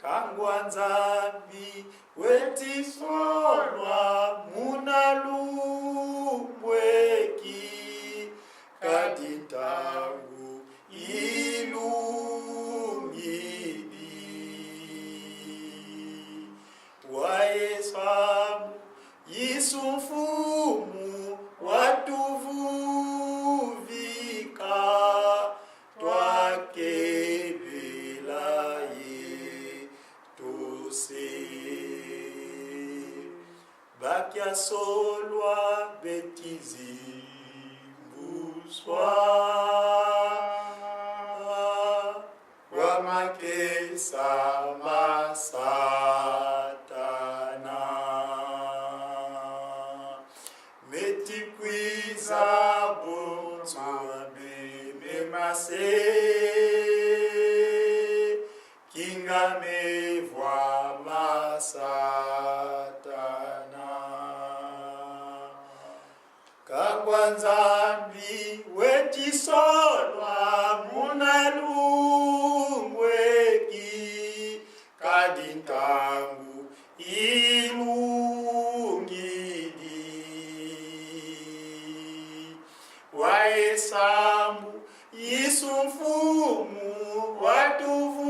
kangwa nzambi wetisolwa munalumbweki kadintangu ilungili wayesamu yisufumu watuvuvika twakebelaye tose bakia solwa betizimbuswa wamakesa masatana metikwiza bonzwa bememase kingamevwa masatana kangwa nzambi wetisolwa munalumbweki kadintangu ilungili waesambu yisumfumu watuvuvika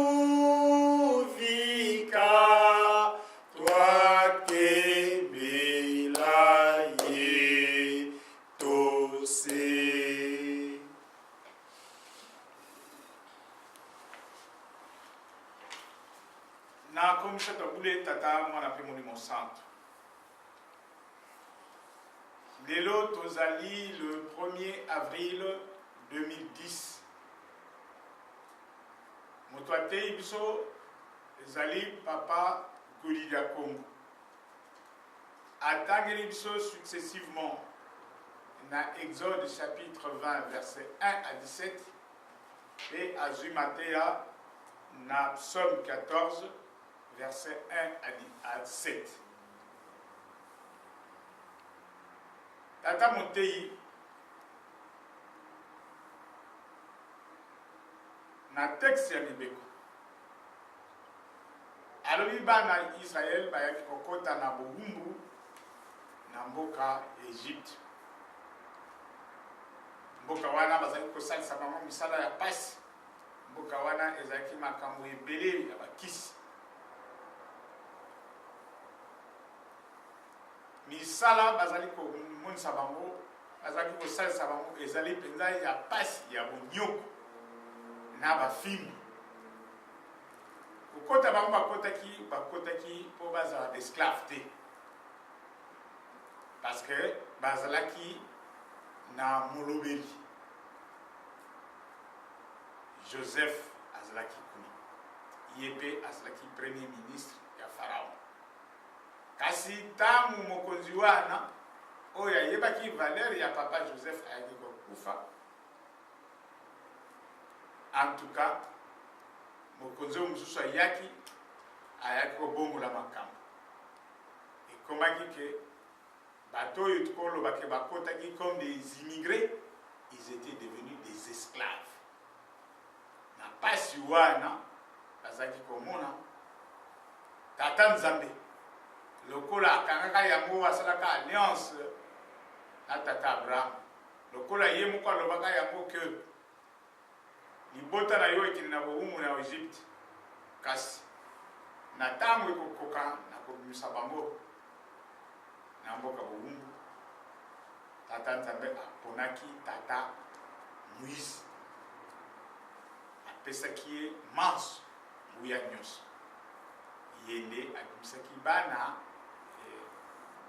twakebelaye tose. nakomisa tabule tata mwana mpe molimo santo lelo tozali le 1er avril 2010 moto atei biso ezali papa Golidia Congo atangeli biso successivement na Exode chapitre 20 verset 1 à 17 et azwi mateya na Psaume 14 verset 1 à 7. tata motei na texte ya mibeko alobi bana Israel bayaki kokota na bowumbu na mboka Egypte. Mboka wana bazali kosalisa bango misala ya pasi. Mboka wana ezalaki makambo ebele ya bakisi. Misala bazali komonisa bango, bazali kosalisa bango ezali mpenza ya pasi ya bonyoko na bafimbu. Kokota bango bakotaki mpo bazala d'esclave te. Parce que bazalaki na molobeli. Joseph azalaki kuna. Yepe azalaki premier ministre ya Pharaon. Kasi tamu mokonzi wana oya yebaki valeur ya papa Joseph ayaki kokufa. En tout cas, mokonzi mosusu ayaki kobongola makambo. Ekomaki ke bato oyo tukolobaki bakotaki comme des immigrés, ils étaient devenus des esclaves. Na pasi wana bazaki komona tata Nzambe lokola akangaka yango asalaka alliance na tata Abraham. Lokola ye moko alobaka yango ke libota na yo ekini na bowumbu na Egypte. Kasi na ntango ekokoka na kobimisa bango na mboka bowumbu, tata Nzambe aponaki tata Moïse. Apesaki ye manso nguya nyonso. Yende abimisaki bana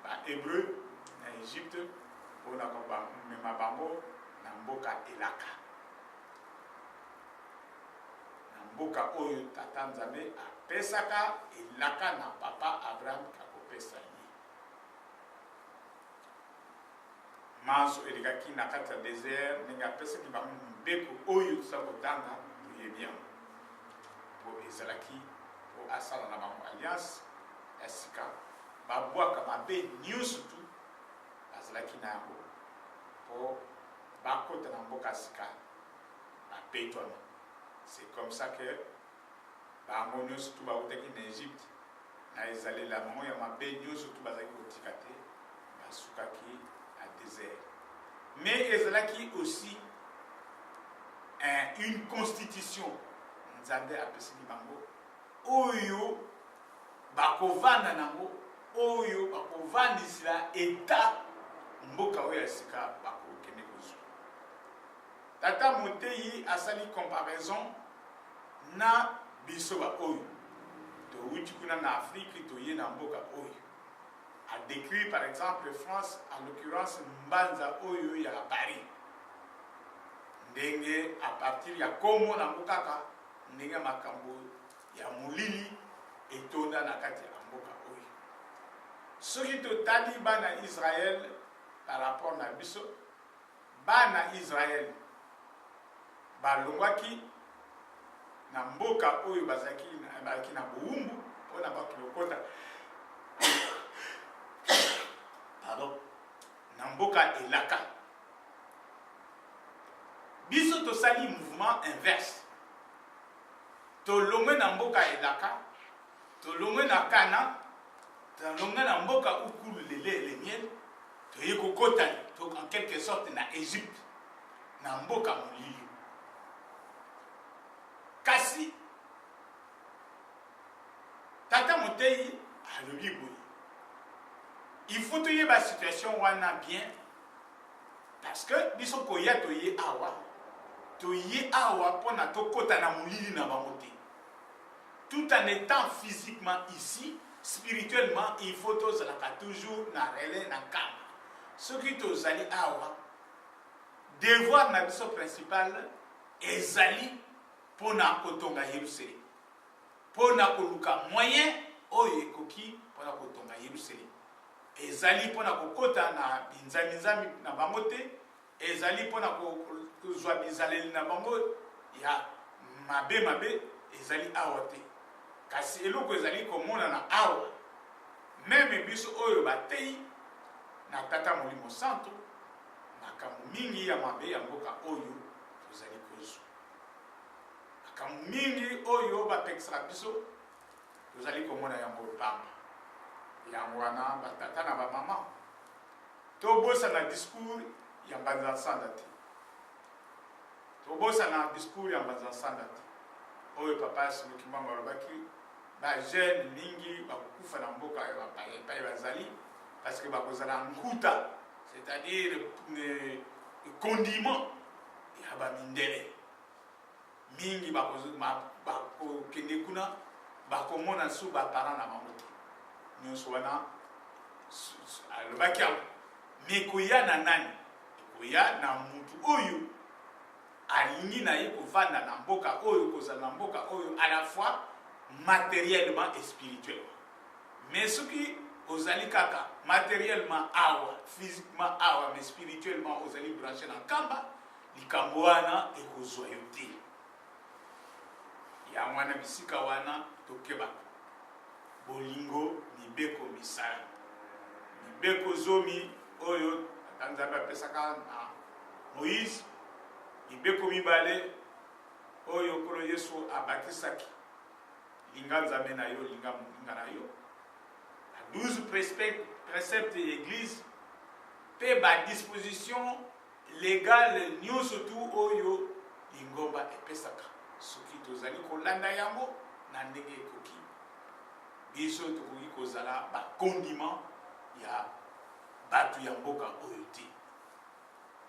ba-Hébreu na Egypte mpona komema bango na mboka Elaka. Na mboka oyo tata Nzambe apesaka Elaka na papa Abraham kakopesa ye. Manso elekaki na kati ya désert ndenge apesaki bango mbeko oyo toza kotanga toyebi yango. Po ezalaki po asala na bango alliance ya sika babwaka mabe nyonso tu bazalaki na yango po bakota na mboka sika bapetwana. C'est comme ça que bango nyonso tu bautaki na Egypte na ezalela bango ya mabe nyonso tu bazalaki kotika te basukaki à désert. Mais ezalaki aussi une constitution Nzambe apesaki bango oyo bakovanda nango, oyo bakovandisila eta mboka oyo ya sika bakokende kozwa. Tata Motei asali comparaison na biso ba oyo touti kuna na Afrique toye na mboka oyo. A décrit par exemple France, en l'occurrence Mbanza oyo ya Paris. Ndenge à partir ya komo na mbokaka ndenge makambo ya mulili etonda na kati ya mboka oyo. Soki totali bana Israël par rapport na biso, bana Israël balongwaki na mboka oyo bazaki na bowumbu mpona bakilokota pardon, na mboka Elaka. Biso tosali mouvement inverse. Tolongwe na mboka Elaka, tolongwe na Kana, tolongwe na mboka ukulu lele le miel, toye kokota en quelque sorte na Égypte, na mboka molili. Kasi tata Motei alobi boye. Il faut toye ba situation wana bien parce que biso koya toye awa pona tokota na molili na bango te. Tout en étant physiquement ici, spirituellement, il faut tozalaka toujours na relais na kama. Ce qui tozali awa, devoir na biso principal ezali pona kotonga Yerusalem. Pona koluka moyen oyo ekoki pona kotonga Yerusalem. Ezali pona kokota na binzami na bango te, ezali pona kozwa bizaleli na bango ya mabe ezali awa te. Kasi eloko ezali komona na awa, meme biso oyo batei na tata Molimo Santo makambo mingi ya mabe ya mboka oyo tozali kozwa makambo mingi oyo bapekisaka biso tozali komona yango pamba yango wana batata na bamama tobosana discours ya mbanza nsanda te tobosana discours ya mbanza nsanda te oyo papa Simoki Mbangu alobaki bajeune mingi bakokufa na mboka ya bapaya epai bazali parce que bakozala nkuta c'est-à-dire condiment ya bamindele mingi bakokende kuna bakomona su baparent na bango te nyonso wana alobaki yango mekoya na nani ekoya na mutu oyo alingi na ye kovanda na mboka oyo kozala na mboka oyo à la fois matériellement et spirituellement mais soki ozali kaka matériellement awa physiquement awa mais spirituellement ozali branché na nkamba likambo wana ekozwa yo te yango wana bisika wana tokebaka bolingo mibeko misala mibeko zomi oyo ata nzambe apesaka na Moïse mibeko mibale oyo nkolo Yesu abakisaki linga nzambe na yo linga moninga na yo 12 préceptes de l'église pe ba disposition légale nyonso tu oyo lingomba epesaka soki tozali kolanda yango na ndenge ekoki biso tokoki kozala bakondiment ya bato ya mboka oyo te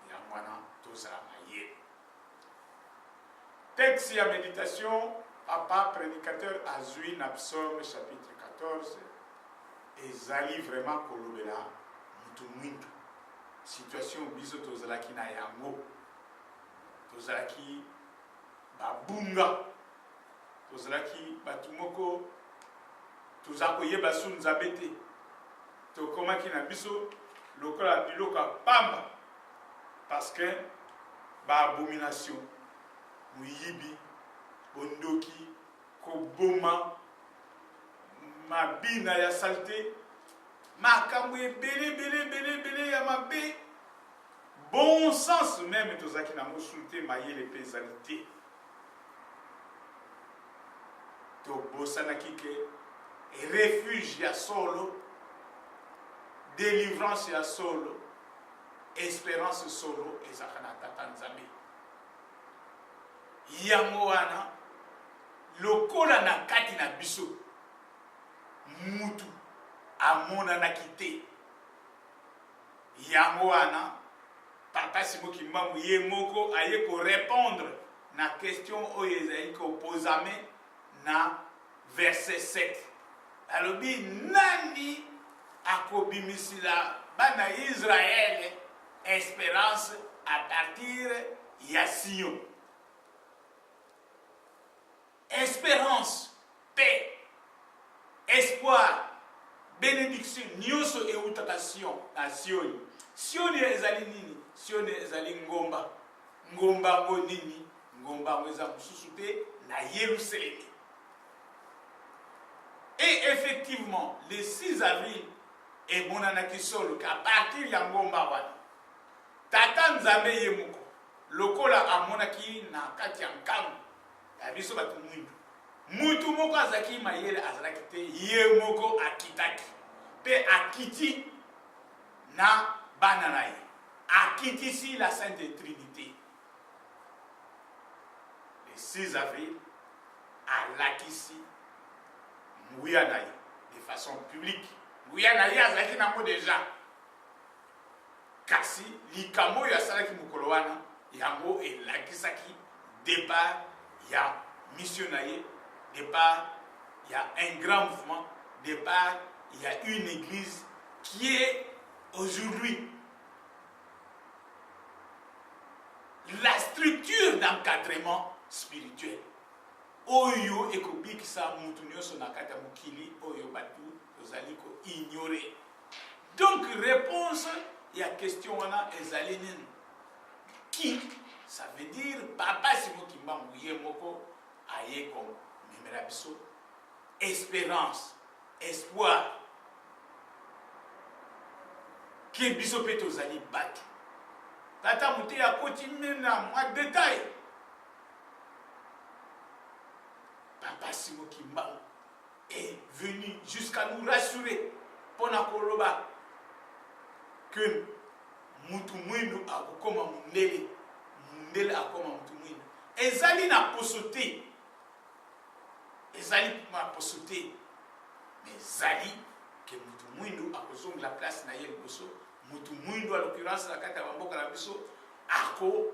yango wana tozala mayele texte ya méditation papa prédicateur azwi na psaume chapitre 14 ezali vraiment kolobela mutu mwindu situation biso tozalaki na yango tozalaki babunga tozalaki bato moko toza koyeba su nzambe te tokomaki na biso lokola biloko ya pamba parce que baabomination moyibi bondoki koboma mabina ya salte makambo ebele ya mabe bon sens même tozalaki nango sulu te mayele mpe ezali te tobosanaki ke refuge ya solo délivrance ya solo espérance solo ezalaka na tata nzambe yango wana lokola na kati na biso mutu amonanaki te yango wana papa Simoki Mbangu ye moko aye korépondre na question oyo ezali kopozame na verset 7 alobi nani akobimisila bana Israël espérance à partir ya Sion espérance paix espoir bénédiction nyonso eutaka Sion na Sioni Sioni ezali nini Sioni ezali ngomba ngomba ngo nini ngomba ngo eza mosusu te na Yerusalem. Et effectivement, le 6 avril, et mon anakisolo, qu'à partir ya ngomba wana, tata nzambe ye moko, lokola amonaki na kati ya nkango, ya biso batu mwindu. Mutu moko azaki mayele azalaki te, ye moko akitaki. Pe akiti na bana na ye. Akiti si la Sainte Trinité. Le 6 avril, alakisi Mouyanaï, de façon publique. Mouyanaï azalaki nango déjà. Kasi likambo ya salaki mukolo wana yango elakisaki départ ya missionnaire, départ ya un grand mouvement, départ il y a une église qui est aujourd'hui la structure d'encadrement spirituel. Oyo ekobikisa mutu nyonso na kati ya mokili oyo batu ozali ko ignorer. Donc réponse ya question wana ezali nini? Qui? Ça veut dire papa Simoki Mbangu ye moko aye comme memela biso espérance, espoir que biso pe tozali batu. Tata Mouté a continué dans moi détail. Papa Simo Kimbangu est venu jusqu'à nous rassurer pour Nakoloba que Moutou Mouindou a comme Mundele. Mundele a comme Moutou Mouindou. Ezali n'a pas sauté. Ezali n'a pas sauté. Mais Zali, que Moutou Mouindou a besoin de la place na yel boso. Moutou Mouindou, à l'occurrence, la carte à Mboka la biso, ako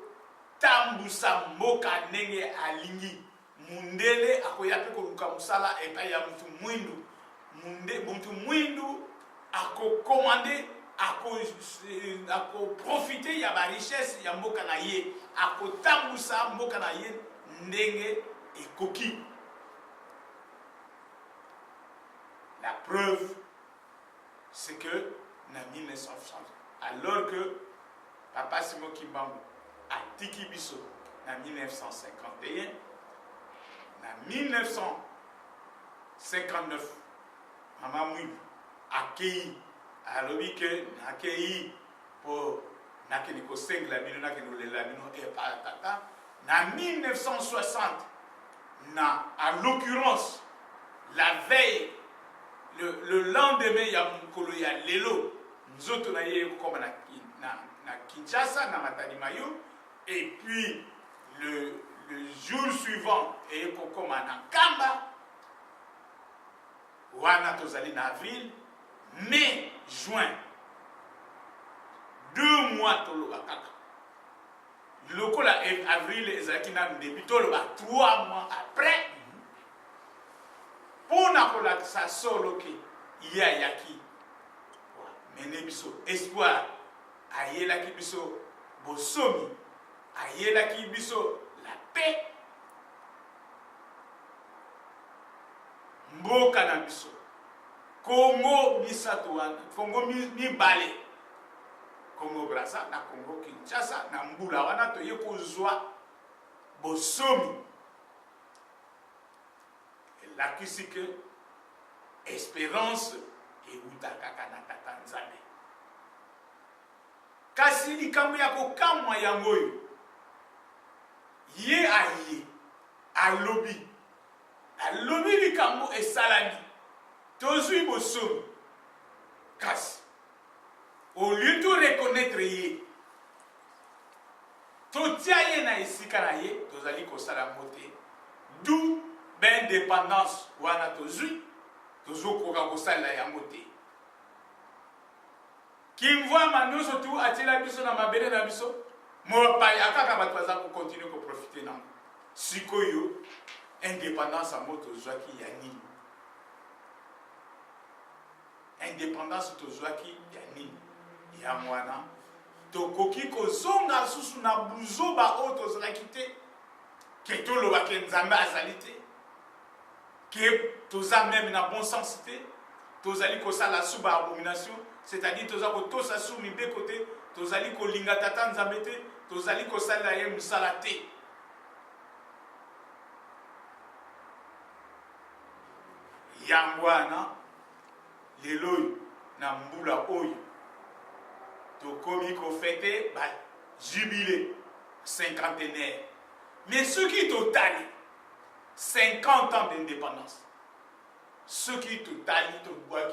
tambusa mboka nenge alingi. Mundele ako yape koluka musala epa ya Moutou Mouindou. Moutou Mouindou ako commandé, ako profiter ya ba richesse ya mboka na ye. Ako tambusa mboka na ye ndenge ekoki. La preuve, c'est que, en 1960, alors que Papa Simo Kimbangu a tiki biso en 1951, en 1959, Maman Mouib a accueilli, a lobby que n'a accueilli pour n'a que nous seng la mino n'a que nous la mino et pas tata. En 1960, à l'occurrence, la veille. Le lendemain, il y a Mukolo, il y a Lelo. Nous autres, on a eu comme na Kinshasa, na Matadimayo. Et puis, le jour suivant, il y a comme na Kamba. Wana Tozali en avril. Mai, juin. 2 mois, Tolo Bakaka. Le coup, avril, Ezaki a débuté 3 mois après. Pour que ça solo que il y a yaki mene biso espoir ayela ki biso bosomi ayela ki biso la paix mboka na biso Congo misato wana Congo mi bale Congo Brazza na Congo Kinshasa na mbula wana to yeko zwa bosomi. La kisike espérance et utakaka na tata nzambe. Kasi likambo ya kokamwa yango yo. Ye aye alobi. Alobi likambo esalami. Tozui bosomi. Kasi au lieu de reconnaître ye. Totia ye na esika na ye, tozali kosala mote. D'où ben dépendance wana tozui tozokoka kosala yango te kimvwa manyoso tu atila biso na mabele na biso mopaya kaka bato baza kokontinue koprofite nango sikoyo indépendance yango tozwaki ya nini indépendance tozwaki ya nini yango wana tokoki kozonga susu na buzoba oyo tozalaki te ke tolobaki nzambe azali te que tous même na bon sens tous ali ko sala suba abomination c'est-à-dire tous ako tous asumi de côté tous ali ko linga tata nzambete tous ali ko sala ye musalate yangwana lelo na mbula oyo to komi ko fêter ba jubilé cinquantenaire mais ce qui total 50 ans d'indépendance. Ce qui total,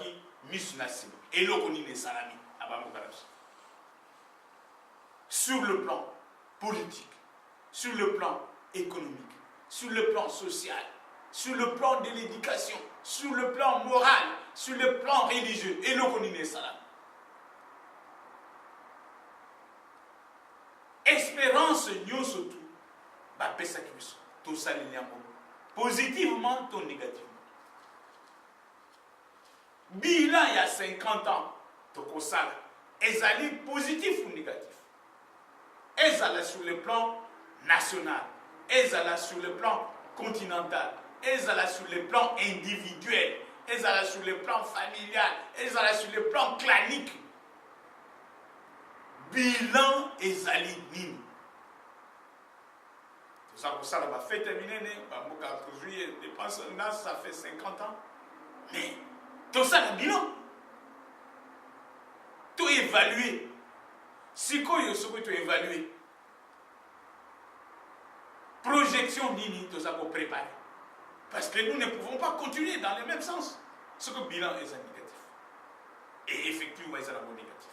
qui mis nassimo. Et l'okoni ne salami. Sur le plan politique, sur le plan économique, sur le plan social, sur le plan de l'éducation, sur le plan moral, sur le plan religieux. Et l'okoni ne salami. Espérance, nous surtout, bah pesa kibiso. Tout ça, il y a positivement ou négativement. Bilan il y a 50 ans, est allé positif ou négatif. Est allé sur le plan national, est allé sur le plan continental, est allé sur le plan individuel, est allé sur le plan familial, est allé sur le plan clanique. Bilan est allé nini. Ça va faire terminer, ça fait 50 ans. Mais tout ça, le bilan, tout évaluer. sikoyo soki toévalue projection nini toza kopréparer. Parce que nous ne pouvons pas continuer dans le même sens. Ce que le bilan est négatif. Et effectivement, il est négatif.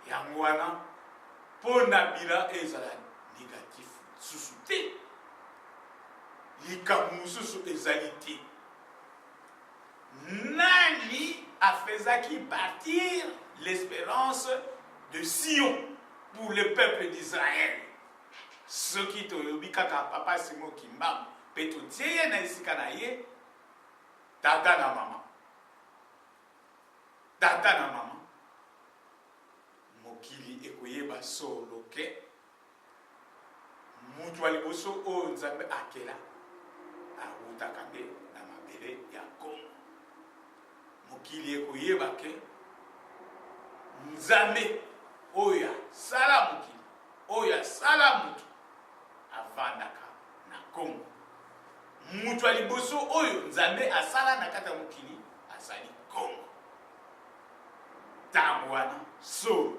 Yango wana pour na bilan est négatif. Sous-souté. Likamu sous ezalité. Nani a fait qui bâtir l'espérance de Sion pour le peuple d'Israël. Ce qui te yobi kaka papa simo kimbam peto tieye na isika na ye tata na mama. Tata na mama. Mokili ekoyeba solo ke mutu aliboso o nzambe akela awutaka nde na mabele ya Kongo. Mokili ekoyeba ke nzambe oya sala mokili oya sala mutu avandaka na Kongo. Mutu aliboso oyo nzambe asala na kata mokili asali Kongo. Tango wana so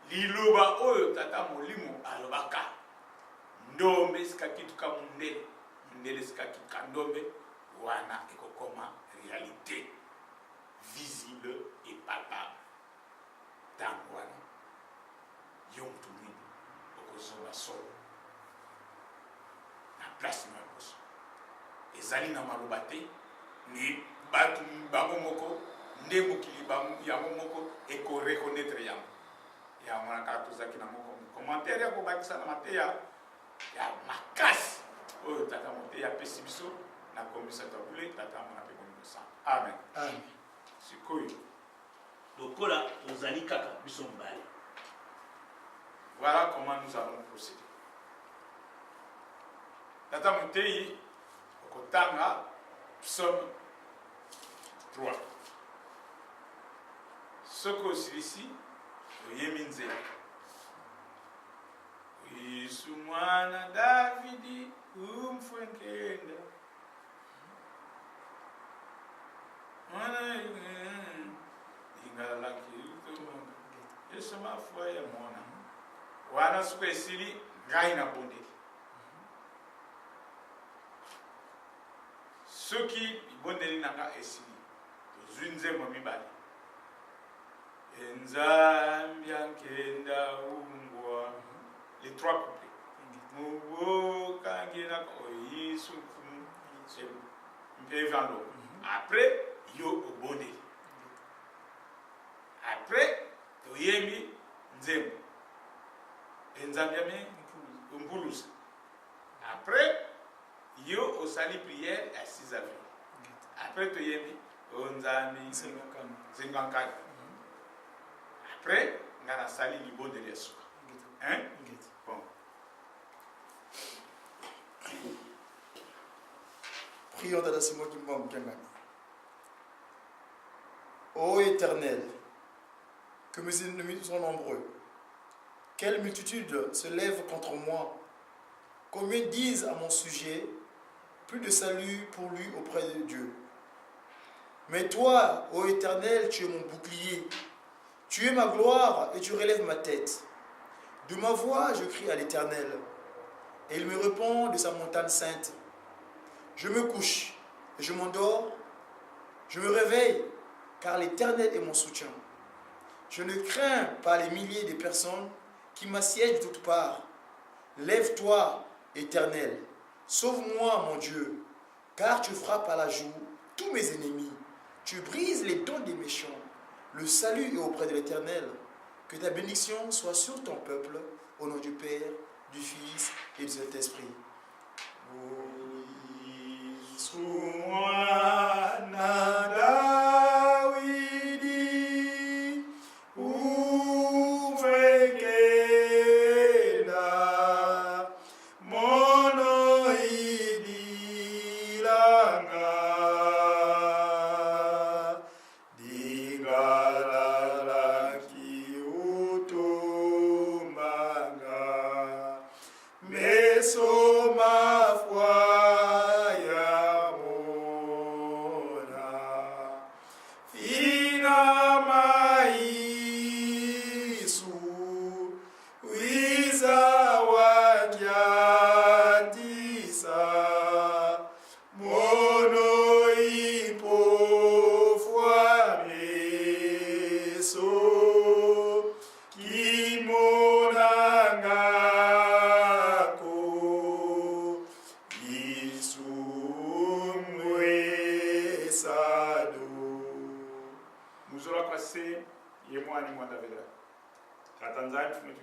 liloba oyo tata molimo alobaka ndombe sika kitu ka mundele mundele sika kitu ka ndombe wana ekokoma réalité visible et palpable. Tango wana yo mutu mwini okozoba solo na place na boso ezali na maloba te ni batu bango moko nde mokili yango moko ekoreconnaître yango yango na kaka tozalaki na moko commentaire ya kobakisa na mateya ya makasi oyo tata moteya apesi biso na komisa tabule tata mona mpe konikosa. Amen. Amen. Sikoyo lokola tozali kaka biso mobali. Voilà comment nous allons procéder. Tata Moutei, Okotanga, psaume 3. Ce que c'est ici, le Yeminze. Isumwana Davidi, umfwenkenda. Ingala kiruto. Esoma foi ya mona. Wana spesili ngai na bonde. Soki ibondeli nanga esili. Tozunze mo mibali. Enzambia kenda ungwa. Les trois couplets. Mubo kangena oyisu kum. Mpevando. Après yo obondeli. Après toyemi nzembo. Enzambiame umpulusa. Après yo osali prière à 6 avril. Après toyemi onzami zingankani. Après ngana sali libo de l'Yesu. Hein? Bon. Prions dans ce mot qui me manque. Ô Éternel, que mes ennemis sont nombreux. Quelle multitude se lève contre moi. Combien disent à mon sujet, plus de salut pour lui auprès de Dieu. Mais toi, ô Éternel, tu es mon bouclier. Tu es ma gloire et tu relèves ma tête. De ma voix, je crie à l'Éternel, et il me répond de sa montagne sainte. Je me couche et je m'endors. Je me réveille, car l'Éternel est mon soutien. Je ne crains pas les milliers de personnes qui m'assiègent de toutes parts. Lève-toi, Éternel, sauve-moi, mon Dieu, car tu frappes à la joue tous mes ennemis. Tu brises les dents des méchants. Le salut est auprès de l'Éternel. Que ta bénédiction soit sur ton peuple, au nom du Père, du Fils et du Saint-Esprit.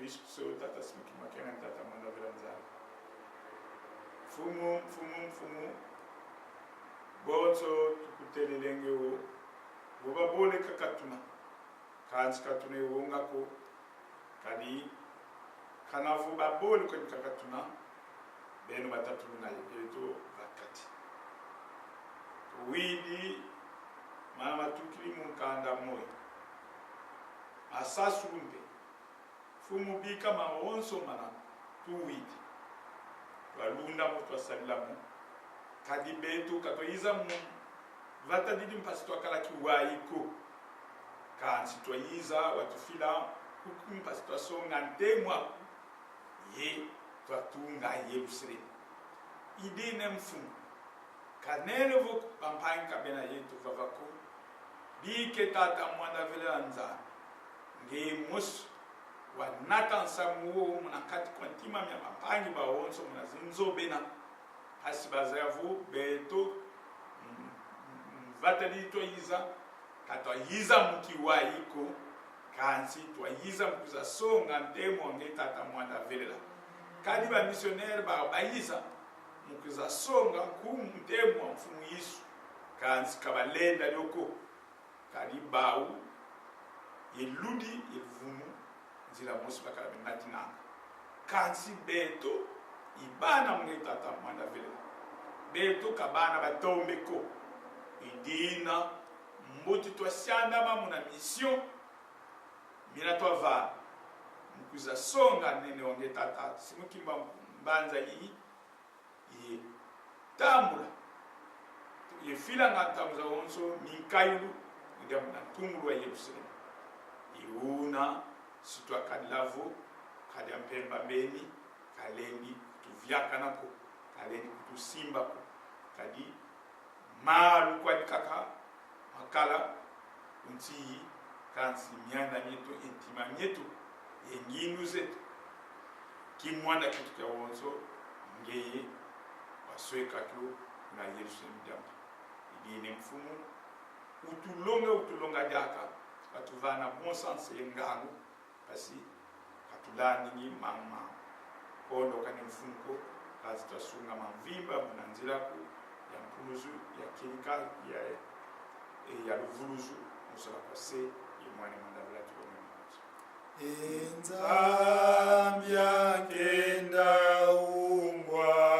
biso tata simiki makena tata mwanda vela nzala fumu bonso tukutelelenge o boba bole kakatuna kansi katuna wonga ko kadi kanavu babole ko kakatuna beno batatuna yeto vakati widi mama tukili munkanda moyo asasurumbe fumu bika ma onso mana tuwidi walunda mo twasalila mo kadi betu kato iza mo vata didi mpasi twakala kiwaiko kansi twayiza watufila mpasi twasonga ntemwa ye twatunga Yerusalemu idine mfumu kanene vo pampanka bena yetu vavako bike tata mwanda vele anza nge mos wa natan samuo munakati kwantima mya pampangi ba onso munazinzo bena asibazavu beto vatali to yiza katwa yiza mukiwa iko kansi to yiza mukuza songa ndemo nge tata mwanda vele kadi ba missionnaire ba yiza mukuza songa kumtemo wa mfumu Yesu kansi kabalenda yoko kadi bawu yeludi yevumu nzila mosi bakala binatina kansi beto ibana mungeta tata mwanda vele beto kabana batombeko idina mbuti twasianda mamuna mission mina twava mukuza songa nene onge tata simukimba mbanza yi tambula ye fila ngatamza onso minkayulu ndia muna tumulu wa Yerusalemu iuna sitwa kadlavo kadi ampemba beni kalendi kutuvyaka nako kalendi kutusimba ko kadi malu kwa kaka makala unti kansi mianda nyetu intima nyetu yenginu zetu kimwanda kitu kwa onso ngeye wasweka tu na Yerusalemu jambo idine mfumu utulonga jaka atuvana bon sens yengangu basi katulani ni mama kondo kani mfunko kazi tasunga mavimba munanzira ku ya mpuluzu ya kilika ya luvuluzu musala kwase yimwane mandavula tukomwe enzambya kenda ungwa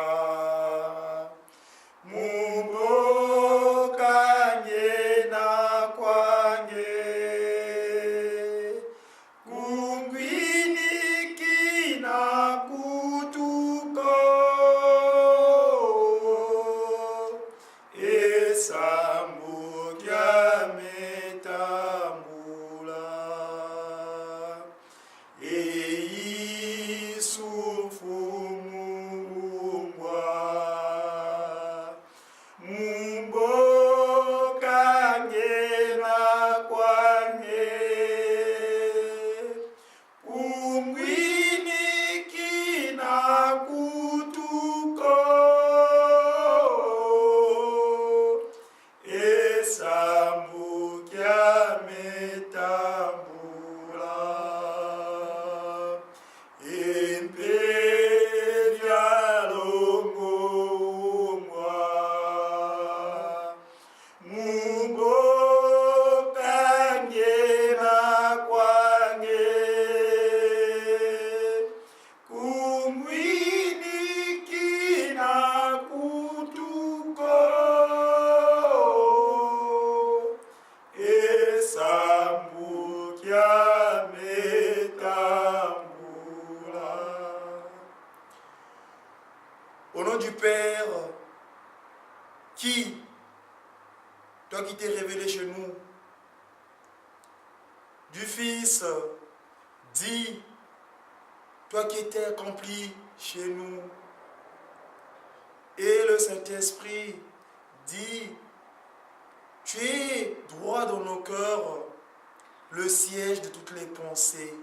Au nom du Père, qui, toi qui t'es révélé chez nous, du Fils, dis, toi qui étais accompli chez nous, et le Saint-Esprit, dis, tu es droit dans nos cœurs, le siège de toutes les pensées.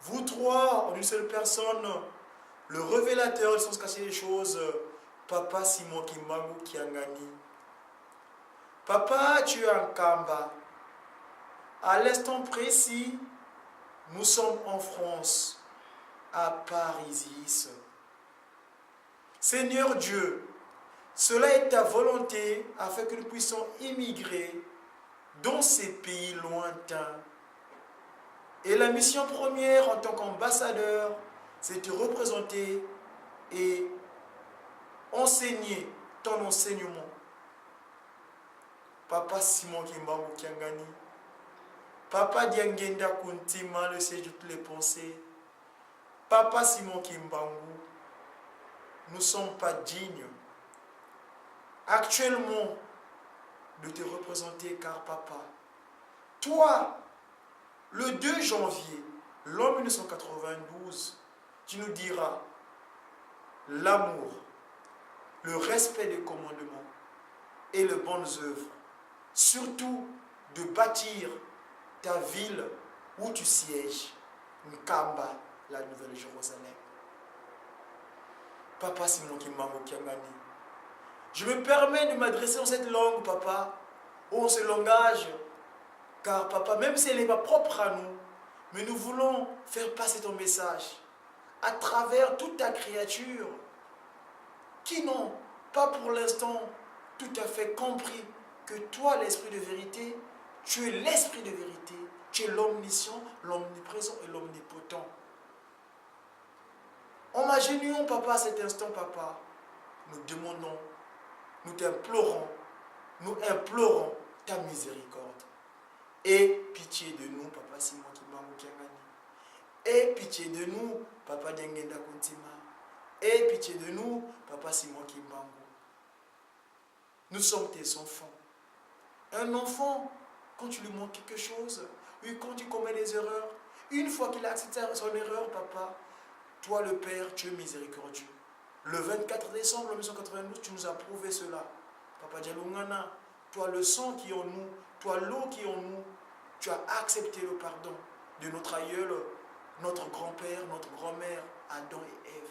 Vous trois, en une seule personne, le révélateur du sens caché des choses, Papa Simon Kimangu Kiangani. Papa, tu es un Kamba. À l'instant précis, Nous sommes en France, à Parisis. Seigneur Dieu, cela est ta volonté afin que nous puissions immigrer dans ces pays lointains. Et la mission première en tant qu'ambassadeur, c'est de représenter et enseigner ton enseignement. Papa Simon Kimbangu Kiangani, Papa Diangenda Kuntima, le siège de toutes les pensées, Papa Simon Kimbangu, nous ne sommes pas dignes actuellement de te représenter car papa, toi, le 2 janvier, l'an 1992, tu nous diras l'amour, le respect des commandements et les bonnes œuvres, surtout de bâtir ta ville où tu sièges, Nkamba, la Nouvelle Jérusalem. Papa Simon Kimbangu Kiangani, je me permets de m'adresser en cette langue, papa, ou en ce langage, car papa, même si elle n'est pas propre à nous, mais nous voulons faire passer ton message à travers toute ta créature qui n'ont pas pour l'instant tout à fait compris que toi, l'esprit de vérité, tu es l'esprit de vérité, tu es l'omniscient, l'omniprésent et l'omnipotent. En m'agenouillant, papa, à cet instant, papa, nous demandons, nous t'implorons, nous implorons ta miséricorde. Aie pitié de nous, papa Simon Kimbangu Kiangani. Aie pitié de nous, papa Diangenda Kuntima. Aie pitié de nous, papa Simon Kimbangu. Nous sommes tes enfants. Un enfant, quand tu lui montres quelque chose, oui, quand tu commets des erreurs, une fois qu'il a accepté son erreur, papa, toi le Père, tu es miséricordieux. Le 24 décembre 1992, tu nous as prouvé cela. Papa Dialungana, toi le sang qui est en nous, toi l'eau qui est en nous, tu as accepté le pardon de notre aïeul, notre grand-père, notre grand-mère, Adam et Ève.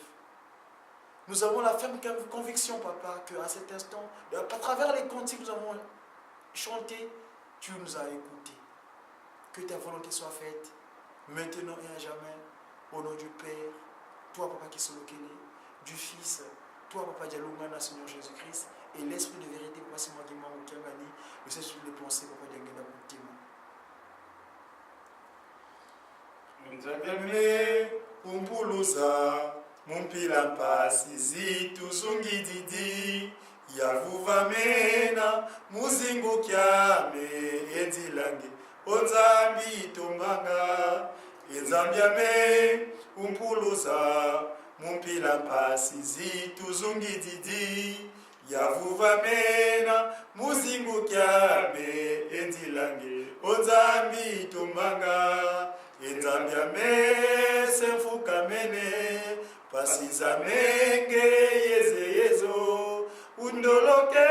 Nous avons la ferme conviction, papa, qu'à cet instant, à travers les cantiques que nous avons chantés, tu nous as écoutés. Que ta volonté soit faite, maintenant et à jamais, au nom du Père, toi, papa qui est lequel du Fils, toi, papa Dialungana, Seigneur Jésus-Christ, et l'Esprit de vérité, papa Simon Kimbangu Kiangani, le Seigneur de pensées, papa Diangenda Kuntima. Nzambiame umpuluza mumpila mpasi zitu zungididi yavuvamena muzingu kyame enzilange onzambi tombanga enzambiame umpuluza mumpila mpasi zitu zungididi yavuvamena muzingu kyame enzilange onzambi tombanga enzambiame semfukamene pasizamenge yezeyezo undoloke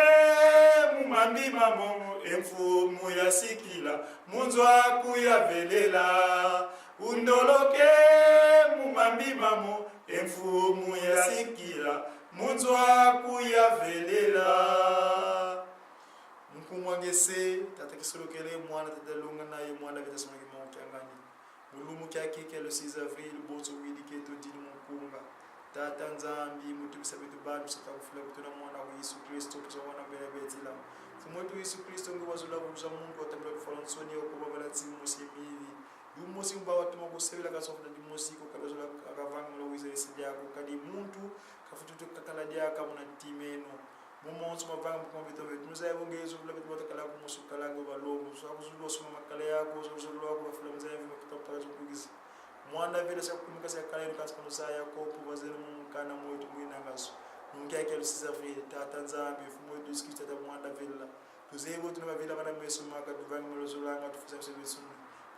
mumambi mamo emfumu yasikila munzwa kuyavelela undoloke mumambi mamo emfumu yasikila munzwa kuyavelela mkumwangese tatakisolokele mwana tatalunga naye mwana vitasomakimo Kiangani mulumu kyakeke le 6 avril boso widike to dini mukunga tata nzambi mutubisa bitu bantu satakufula kutuna mwana wa Yesu Kristo kusa mwana mbele betila Mwetu Yesu Kristo ngo wazula kuza Mungu atambula kufala nsoni yo kuba bala timu mosibili yumosi mba watu mugusebela kasofa ndi mosiko kabazula akavanga lo wize sidyako kadi muntu kafututo kakala dyaka muna timeno mumonso mavanga mukombito betu muzaye bongezo bula betu batakala ku musukala ngo balongo so akuzulo soma makala yako so zulo wako bafula muzaye mukutapaka zo kugiza mwana vile sakumika sakala katika musaya ko pubazelo mumkana mwetu mwina ngaso Mungyake le 6 avril tata nzambi fumo discuter ta mwanda villa tuzebo tuna villa bana meso maka tuvanga molozolanga tufuza sebeso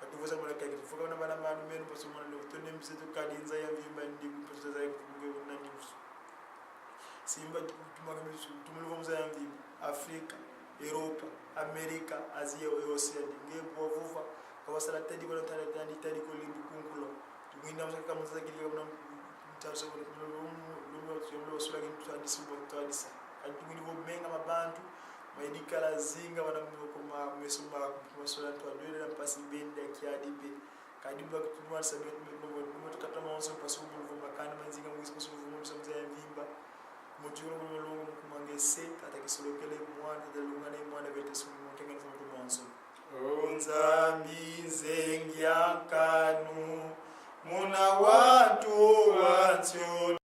katuvuza mola kake tufuka na bana manu menu poso mola le tonne mbiseto kadinza ya vimba ndi poso za kunge na news simba tumaka meso tumulwa mza ya vimba Afrika Europa Amerika Asia Oceania ngebo vuva kawasala tadi bana tani tadi ko limbu kunkulo tumwina msaka mza kile bana mtaso Yomlo sulagi mtuadisi mtuadisa adumini vomenga mabantu maidikala zinga wana mkoma mesoma kumasula mtuadwele na pasi bende kiadibe kadi ba kutumwa sabet mo tukata mawaso pasu mo makana manzinga mo isko so mo so mzee mvimba mo juro mo longo mo kumangese kata kisolokele mwana de lungana mwana vete so mo kenga so mo mawaso Nzambi zengyaka